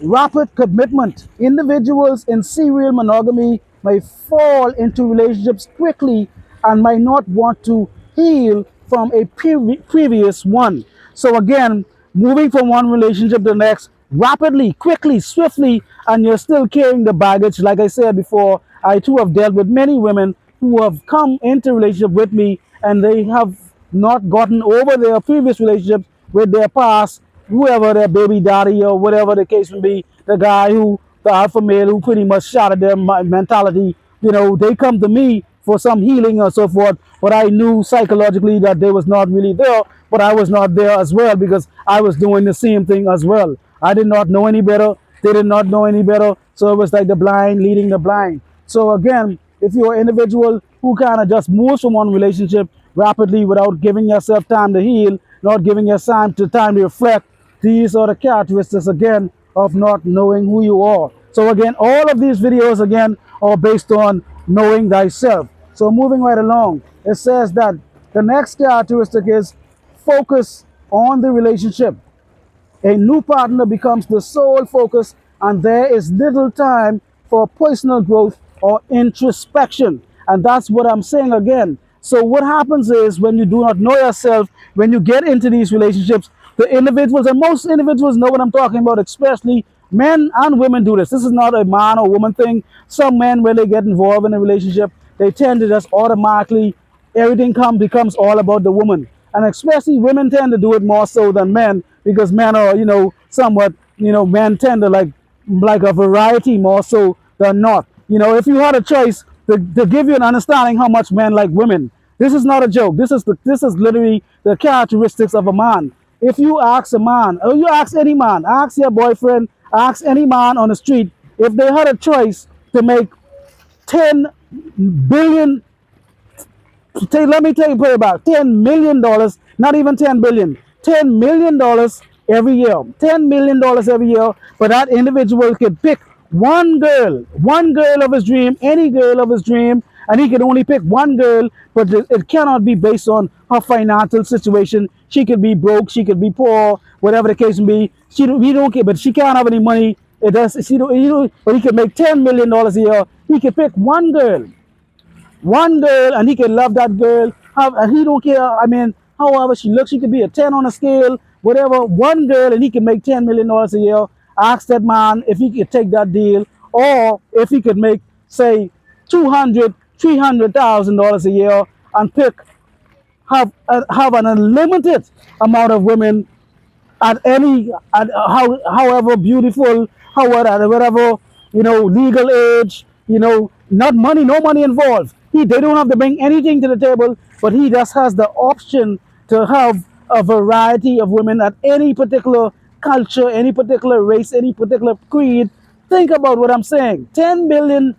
rapid commitment. Individuals in serial monogamy may fall into relationships quickly and might not want to heal from a previous one. So, again, moving from one relationship to the next rapidly, quickly, swiftly, and you're still carrying the baggage. Like I said before, I too have dealt with many women who have come into relationship with me and they have not gotten over their previous relationships with their past, whoever their baby daddy or whatever the case may be, the guy who, the alpha male who pretty much shattered their mentality. They come to me for some healing or so forth, but I knew psychologically that they was not really there, but I was not there as well because I was doing the same thing as well. I did not know any better. They did not know any better. So it was like the blind leading the blind. So, again, if you're an individual who kind of just moves from one relationship rapidly without giving yourself time to heal, not giving yourself time to reflect, these are the characteristics, again, of not knowing who you are. So, again, all of these videos, again, are based on knowing thyself. So, moving right along, it says that the next characteristic is focus on the relationship. A new partner becomes the sole focus, and there is little time for personal growth or introspection. And that's what I'm saying again. So, what happens is when you do not know yourself, when you get into these relationships, the individuals, and most individuals know what I'm talking about, especially men and women do this. This is not a man or woman thing. Some men, when they get involved in a relationship, they tend to just automatically, everything becomes all about the woman. And especially women tend to do it more so than men because men are, somewhat, men tend to like a variety more so than not. If you had a choice to give you an understanding how much men like women, this is not a joke. This is literally the characteristics of a man. If you ask a man, or you ask any man, ask your boyfriend, ask any man on the street, if they had a choice to make 10 billion, let me tell you, put about $10 million, not even 10 billion, $10 million every year, $10 million every year. But that individual could pick one girl of his dream, any girl of his dream, and he can only pick one girl, but it cannot be based on her financial situation. She could be broke, she could be poor, whatever the case may be. He don't care, but she can't have any money. It does. But he can make $10 million a year. He can pick one girl, and he can love that girl, and he don't care. I mean, however she looks, she could be a 10 on a scale, whatever. One girl, and he can make $10 million a year. Ask that man if he could take that deal, or if he could make, say, $300,000 a year, and have an unlimited amount of women however beautiful, however, whatever, legal age, not money, no money involved. They don't have to bring anything to the table, but he just has the option to have a variety of women at any particular culture, any particular race, any particular creed. Think about what I'm saying. $10 million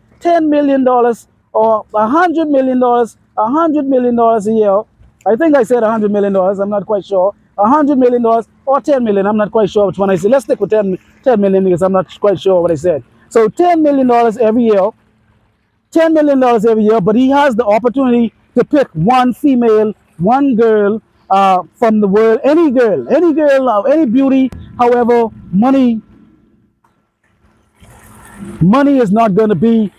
or $100 million, $100 million a year. I think I said $100 million. I'm not quite sure. $100 million or 10 million. I'm not quite sure which one I said. Let's stick with 10 million because I'm not quite sure what I said. So $10 million every year, $10 million every year. But he has the opportunity to pick one female, one girl from the world, any girl, any beauty. However, money is not going to be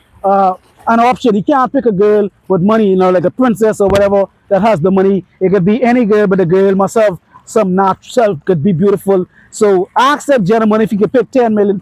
an option. He can't pick a girl with money, like a princess or whatever that has the money. It could be any girl, but the girl must have some natural, could be beautiful. So ask that gentleman if he could pick $10 million,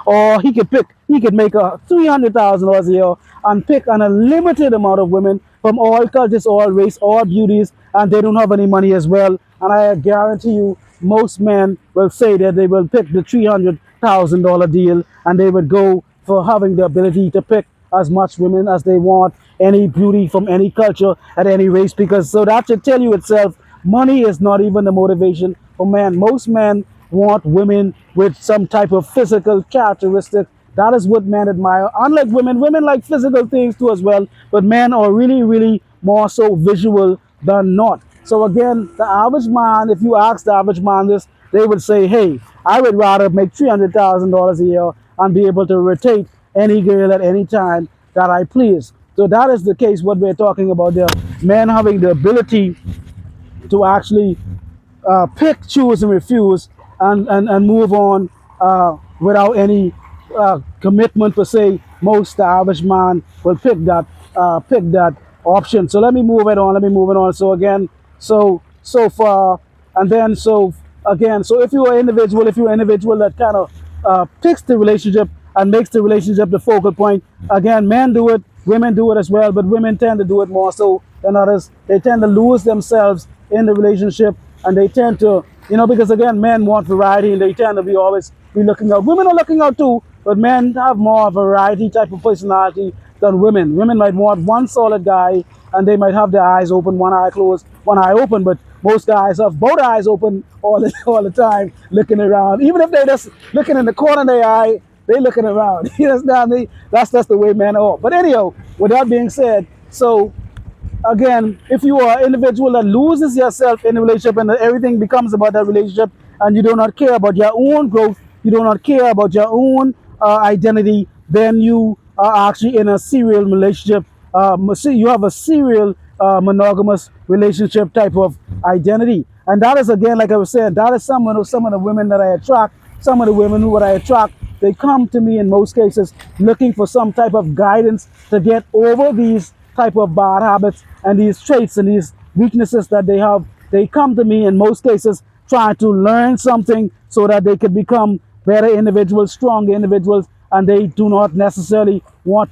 or he could make a $300,000 a year and pick an unlimited amount of women from all cultures, all race, all beauties, and they don't have any money as well. And I guarantee you, most men will say that they will pick the $300,000 deal, and they would go for having the ability to pick as much women as they want, any beauty from any culture at any race. Because so that should tell you itself, money is not even the motivation for men. Most men want women with some type of physical characteristic. That is what men admire. Unlike women, women like physical things too as well, but men are really, really more so visual than not. So again, the average man, if you ask the average man this, they would say, hey, I would rather make $300,000 a year and be able to rotate any girl at any time that I please. So that is the case, what we're talking about there. Men having the ability to actually pick, choose, and refuse, and move on without any commitment per se. Most the average man will pick that option. So let me move it on. Let me move it on. So again, so far, and then so again. So if you're an individual that kind of picks the relationship and makes the relationship the focal point. Again, men do it, women do it as well, but women tend to do it more so than others. They tend to lose themselves in the relationship, and they tend to, because again, men want variety, and they tend to be always be looking out. Women are looking out too, but men have more variety type of personality than women. Women might want one solid guy, and they might have their eyes open, one eye closed, one eye open, but most guys have both eyes open all the time, looking around. Even if they're just looking in the corner of their eye, they looking around. You understand me? That's the way men are. But anyhow, with that being said, so again, if you are an individual that loses yourself in a relationship and everything becomes about that relationship, and you do not care about your own growth, you do not care about your own identity, then you are actually in a serial relationship. You have a serial monogamous relationship type of identity. And that is, again, like I was saying, that is some of the women that I attract. Some of the women who I attract, they come to me in most cases looking for some type of guidance to get over these type of bad habits and these traits and these weaknesses that they have. They come to me in most cases trying to learn something so that they could become better individuals, stronger individuals, and they do not necessarily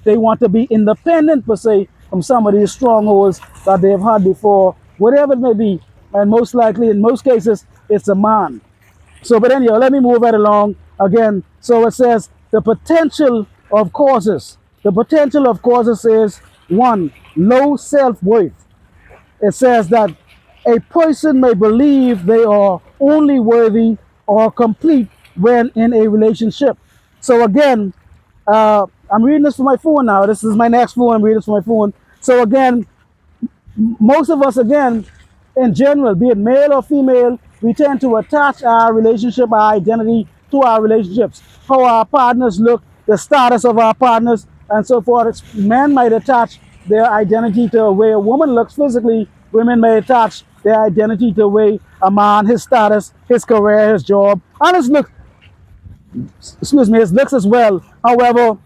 they want to be independent per se from some of these strongholds that they've had before, whatever it may be. And most likely, in most cases, it's a man. So, but anyhow, let me move right along again. So it says the potential of causes. The potential of causes is one, low self-worth. It says that a person may believe they are only worthy or complete when in a relationship. So again, I'm reading this from my phone now. This is my next phone. I'm reading this from my phone. So again, most of us, again, in general, be it male or female, we tend to attach our relationship, our identity to our relationships. How our partners look, the status of our partners, and so forth. Men might attach their identity to the way a woman looks physically. Women may attach their identity to the way a man, his status, his career, his job, and his look, his looks as well. However,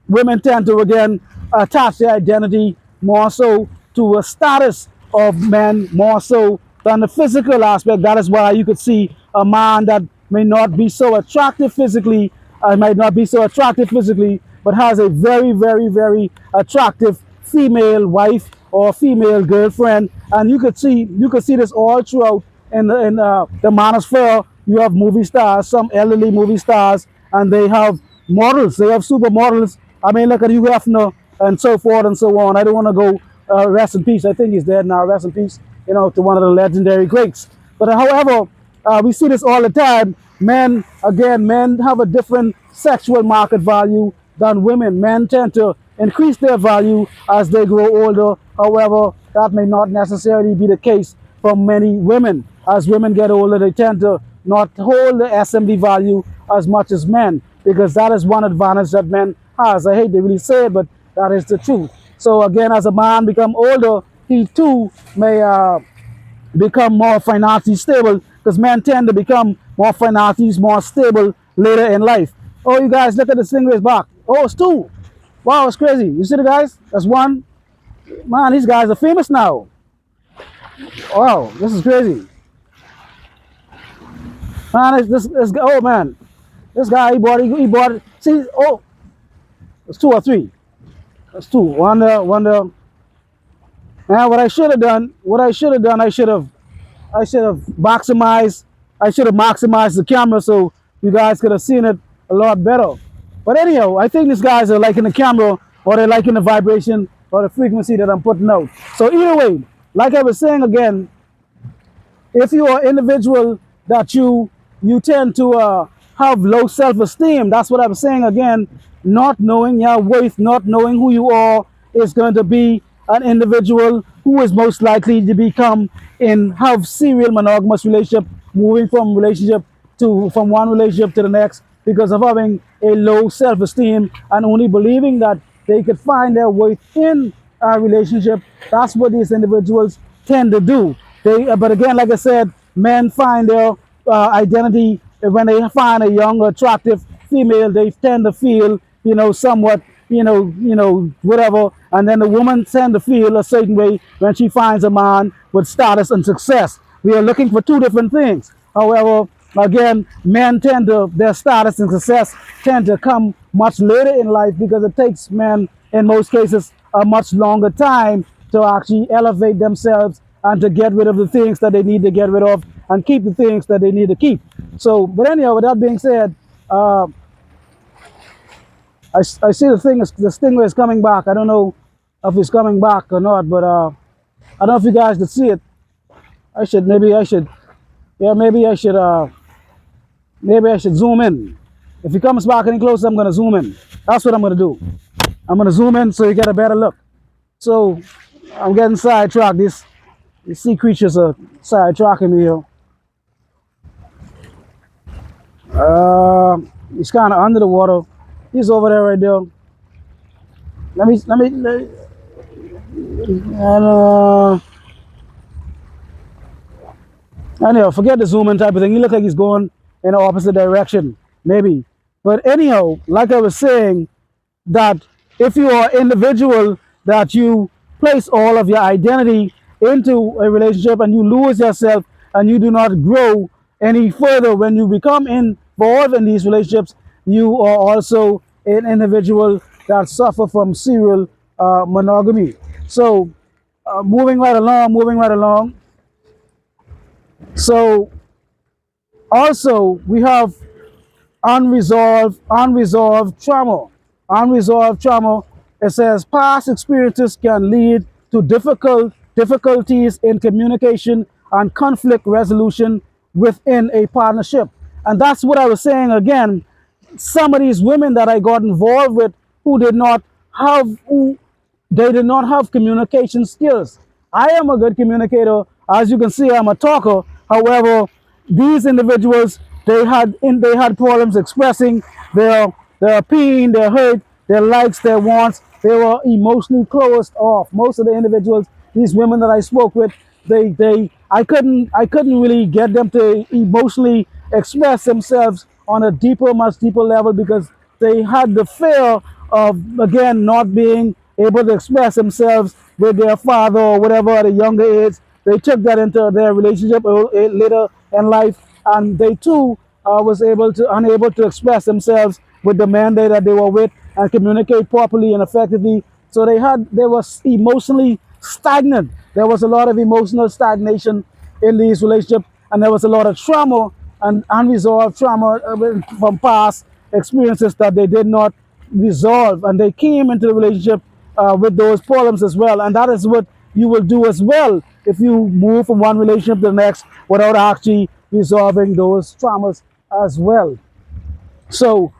women tend to again attach their identity more so to a status of men more so than the physical aspect. That is why you could see a man that may not be so attractive physically, but has a very, very, very attractive female wife or female girlfriend. And you could see this all throughout in the manosphere. You have movie stars, some elderly movie stars, and they have models. They have supermodels. I mean, look at Hugh Hefner and so forth and so on. I don't want to go rest in peace. I think he's dead now. Rest in peace, to one of the legendary greats. But however, we see this all the time. Men have a different sexual market value than women. Men tend to increase their value as they grow older. However, that may not necessarily be the case for many women. As women get older, they tend to not hold the SMD value as much as men, because that is one advantage that men has. I hate to really say it, but that is the truth. So again, as a man become older, he too may become more financially stable, because men tend to become more financially more stable later in life. Oh, you guys, look at the Stingray's back. Oh, it's two. Wow, it's crazy. You see the guys? That's one. Man, these guys are famous now. Wow, this is crazy. Man, oh man, this guy he bought it. See, oh, it's two or three. That's two. Wonder. Man, I should have maximized the camera so you guys could have seen it a lot better. But anyhow, I think these guys are liking the camera or they're liking the vibration or the frequency that I'm putting out. So either way, like I was saying again, if you are an individual that you tend to have low self-esteem, that's what I'm saying again, not knowing your worth, not knowing who you are, is going to be an individual who is most likely to become in have serial monogamous relationship, moving from one relationship to the next because of having a low self-esteem and only believing that they could find their worth in a relationship. That's what these individuals tend to do. But again, like I said, men find their identity when they find a young, attractive female. They tend to feel, somewhat, whatever. And then the woman tend to feel a certain way when she finds a man with status and success. We are looking for two different things. However, again, their status and success tend to come much later in life because it takes men, in most cases, a much longer time to actually elevate themselves and to get rid of the things that they need to get rid of and keep the things that they need to keep. So, but anyhow, with that being said, I see the stingray is coming back. I don't know if it's coming back or not, but I don't know if you guys could see it. Maybe I should zoom in. If he comes back any closer, I'm gonna zoom in. That's what I'm gonna do. I'm gonna zoom in so you get a better look. So I'm getting sidetracked. These sea creatures are sidetracking me here. He's kind of under the water. He's over there right there. Let me, anyhow, forget the zoom in type of thing. He looks like he's going in the opposite direction, maybe. But anyhow, like I was saying, that if you are an individual that you place all of your identity into a relationship and you lose yourself and you do not grow any further when you become involved in these relationships, you are also an individual that suffer from serial monogamy. So moving right along. So also we have unresolved trauma. Unresolved trauma, it says past experiences can lead to difficulties in communication and conflict resolution within a partnership. And that's what I was saying again. Some of these women that I got involved with who did not have communication skills. I am a good communicator. As you can see, I'm a talker. However, these individuals, they had problems expressing their pain, their hurt, their likes, their wants. They were emotionally closed off. Most of the individuals, these women that I spoke with, I couldn't really get them to emotionally express themselves on a much deeper level because they had the fear of, again, not being able to express themselves with their father or whatever at a younger age. They took that into their relationship later in life, and they too was unable to express themselves with the man that they were with and communicate properly and effectively. So they were emotionally stagnant. There was a lot of emotional stagnation in these relationships, and there was a lot of trauma and unresolved trauma from past experiences that they did not resolve, and they came into the relationship with those problems as well. And that is what you will do as well if you move from one relationship to the next without actually resolving those traumas as well. So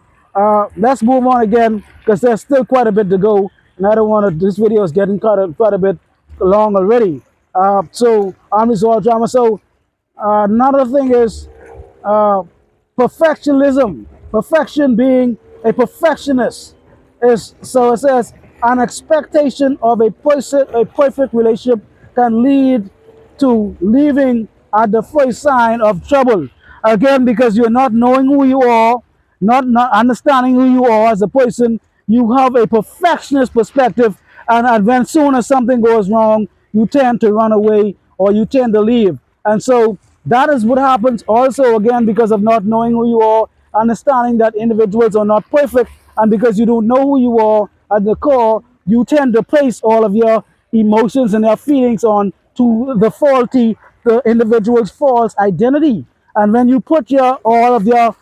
let's move on again because there's still quite a bit to go, and I don't want to. This video is getting quite a bit long already. So unresolved trauma. So another thing is perfectionism. Perfection, being a perfectionist, is so it says an expectation of a perfect relationship can lead to leaving at the first sign of trouble. Again, because you're not knowing who you are, not understanding who you are as a person, you have a perfectionist perspective, and when soon as something goes wrong, you tend to run away or you tend to leave. And so that is what happens also, again, because of not knowing who you are, understanding that individuals are not perfect, and because you don't know who you are at the core, you tend to place all of your emotions and your feelings on to the individual's false identity. And when you put your all of your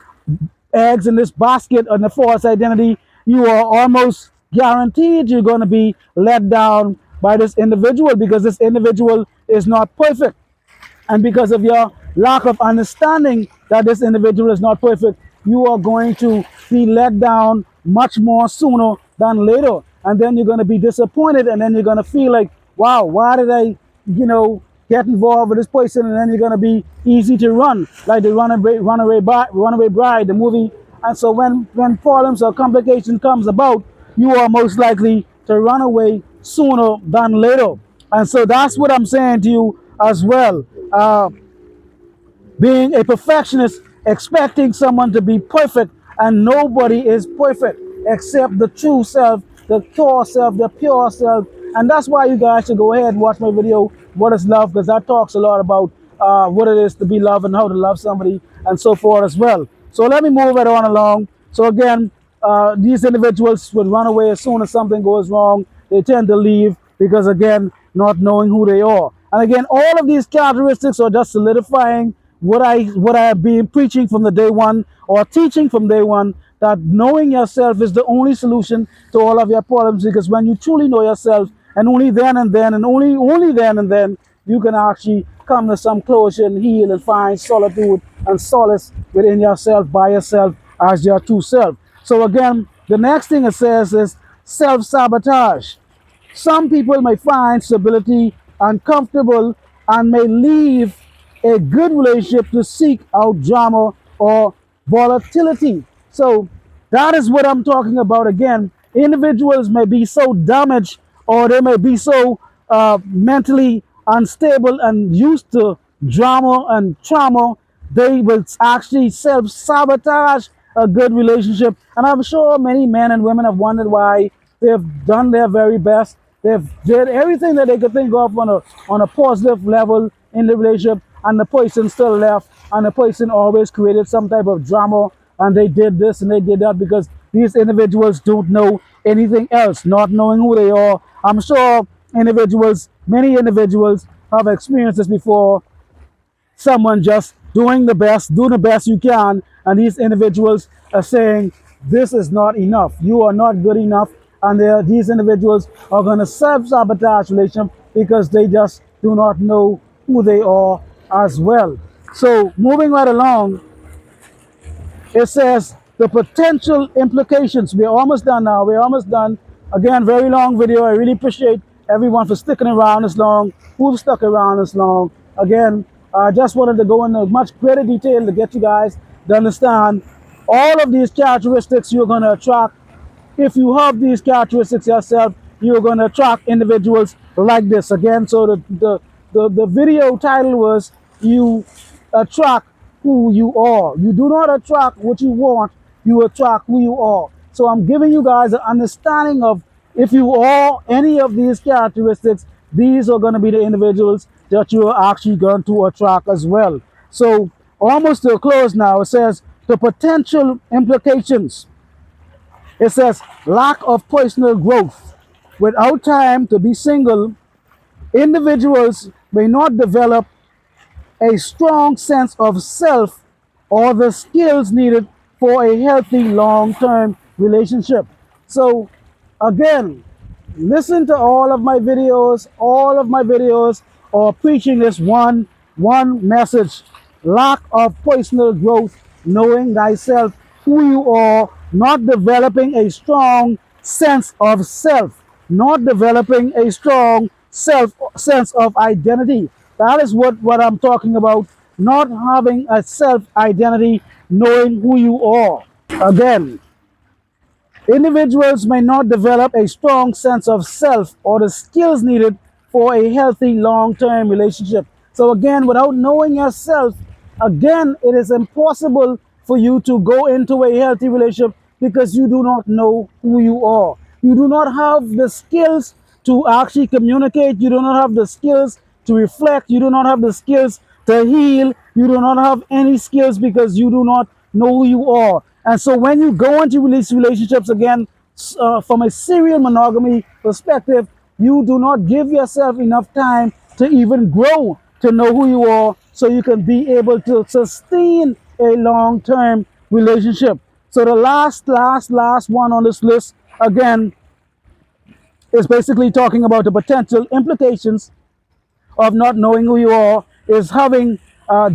eggs in this basket on the false identity, you are almost guaranteed you're going to be let down by this individual, because this individual is not perfect. And because of your lack of understanding that this individual is not perfect, you are going to be let down much more sooner than later. And then you're going to be disappointed, and then you're going to feel like, wow, why did I, get involved with this person? And then you're going to be easy to run, like the runaway bride, the movie. And so when problems or complication comes about, you are most likely to run away sooner than later. And so that's what I'm saying to you as well. Being a perfectionist, expecting someone to be perfect, and nobody is perfect except the true self, the core self, the pure self. And that's why you guys should go ahead and watch my video, What is Love? Because that talks a lot about what it is to be loved and how to love somebody and so forth as well. So let me move it on along. So again, these individuals would run away as soon as something goes wrong. They tend to leave because, again, not knowing who they are. And again, all of these characteristics are just solidifying what I have been preaching from the day one, or teaching from day one, that knowing yourself is the only solution to all of your problems. Because when you truly know yourself, and only then and then, and only then and then, you can actually come to some closure and heal and find solitude and solace within yourself, by yourself, as your true self. So again, the next thing it says is self-sabotage. Some people may find stability uncomfortable and may leave a good relationship to seek out drama or volatility. So that is what I'm talking about. Again, individuals may be so damaged, or they may be so mentally unstable and used to drama and trauma, they will actually self-sabotage a good relationship. And I'm sure many men and women have wondered why. They've done their very best. They've did everything that they could think of on a positive level in the relationship, and the person still left, and the person always created some type of drama, and they did this and they did that, because these individuals don't know anything else, not knowing who they are. I'm sure many individuals have experienced this before. Someone just do the best you can, and these individuals are saying, this is not enough, you are not good enough. And these individuals are going to self-sabotage relationship because they just do not know who they are as well. So moving right along, it says the potential implications. We're almost done now. We're almost done. Again, very long video. I really appreciate everyone for sticking around this long, who've stuck around this long. Again, I just wanted to go into much greater detail to get you guys to understand all of these characteristics you're going to attract. If you have these characteristics yourself, you're going to attract individuals like this. Again, so the video title was, you attract who you are. You do not attract what you want, you attract who you are. So I'm giving you guys an understanding of, if you are any of these characteristics, these are going to be the individuals that you are actually going to attract as well. So almost to a close now, it says the potential implications. It says lack of personal growth. Without time to be single, individuals may not develop a strong sense of self or the skills needed for a healthy long-term relationship. So again, listen to all of my videos. All of my videos are preaching this one message: lack of personal growth, knowing thyself, who you are, not developing a strong sense of self, not developing a strong sense of identity. That is what I'm talking about. Not having a self identity, knowing who you are. Again, individuals may not develop a strong sense of self or the skills needed for a healthy long-term relationship. So again, without knowing yourself, again, it is impossible for you to go into a healthy relationship, because you do not know who you are. You do not have the skills to actually communicate. You do not have the skills to reflect. You do not have the skills to heal. You do not have any skills because you do not know who you are. And so when you go into these relationships again, from a serial monogamy perspective, you do not give yourself enough time to even grow to know who you are so you can be able to sustain a long-term relationship. So the last one on this list, again, is basically talking about the potential implications of not knowing who you are, is having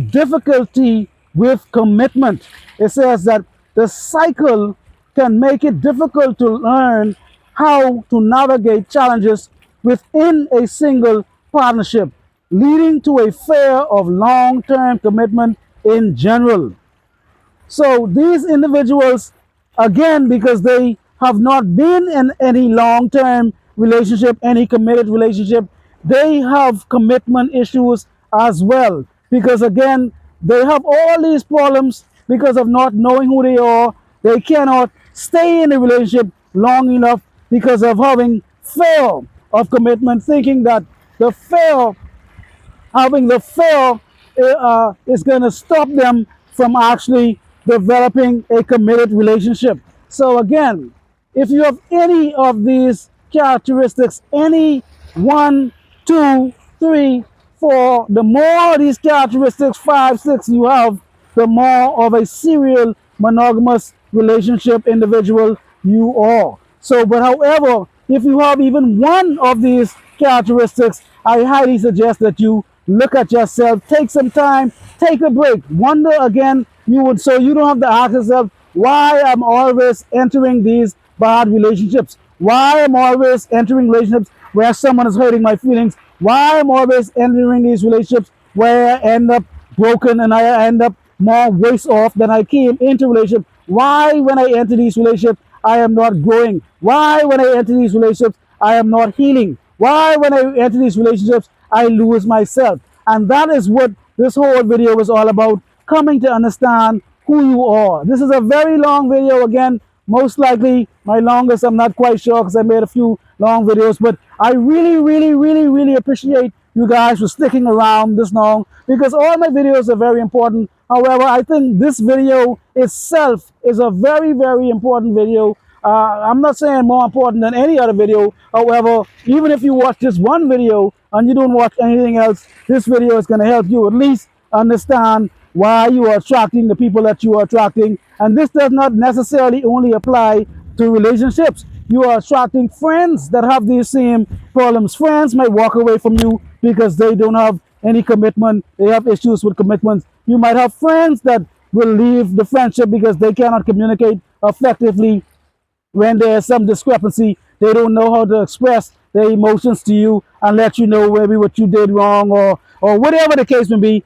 difficulty with commitment. It says that the cycle can make it difficult to learn how to navigate challenges within a single partnership, leading to a fear of long-term commitment in general. So these individuals, again, because they have not been in any long-term relationship, any committed relationship, they have commitment issues as well. Because again, they have all these problems because of not knowing who they are. They cannot stay in a relationship long enough because of having fear of commitment, thinking that the fear having the fear is going to stop them from actually developing a committed relationship. So again, if you have any of these characteristics, any one, two, three, four, the more of these characteristics, five, six you have, the more of a serial monogamous relationship individual you are. So, but however, if you have even one of these characteristics, I highly suggest that you look at yourself, take some time, take a break, wonder again. You would, so you don't have to ask yourself why I'm always entering these bad relationships, why I'm always entering relationships where someone is hurting my feelings, why I'm always entering these relationships where I end up broken and I end up more worse off than I came into relationship. Why when I enter these relationships I am not growing? Why when I enter these relationships I am not healing? Why when I enter these relationships I lose myself? And that is what this whole video is all about, coming to understand who you are. This is a very long video again, most likely my longest, I'm not quite sure because I made a few long videos, but I really appreciate you guys for sticking around this long because all my videos are very important. However, I think this video itself is a very important video. I'm not saying more important than any other video. However, even if you watch just one video and you don't watch anything else, this video is going to help you at least understand why you are attracting the people that you are attracting. And this does not necessarily only apply to relationships. You are attracting friends that have these same problems. Friends might walk away from you because they don't have any commitment. They have issues with commitments. You might have friends that will leave the friendship because they cannot communicate effectively when there's some discrepancy. They don't know how to express their emotions to you and let you know maybe what you did wrong or whatever the case may be.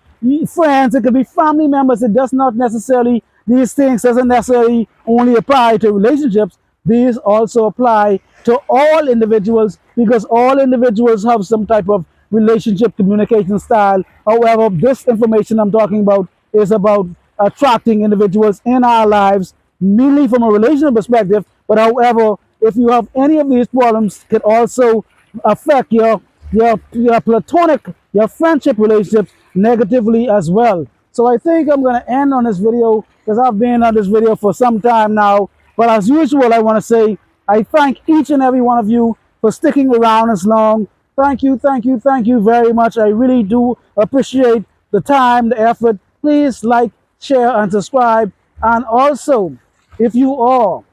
Friends, it could be family members. It does not necessarily, these things doesn't necessarily only apply to relationships. These also apply to all individuals because all individuals have some type of relationship communication style. However, this information I'm talking about is about attracting individuals in our lives, mainly from a relational perspective. But however, if you have any of these problems, it can also affect your platonic, your friendship relationships negatively as well. So I think I'm going to end on this video because I've been on this video for some time now. But as usual, I want to say I thank each and every one of you for sticking around as long. Thank you very much. I really do appreciate the time, the effort. Please like, share, and subscribe. And also, if you are,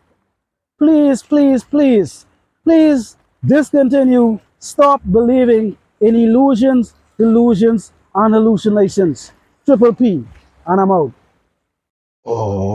please discontinue, stop believing in illusions, delusions, and hallucinations. Triple P, and I'm out. Oh.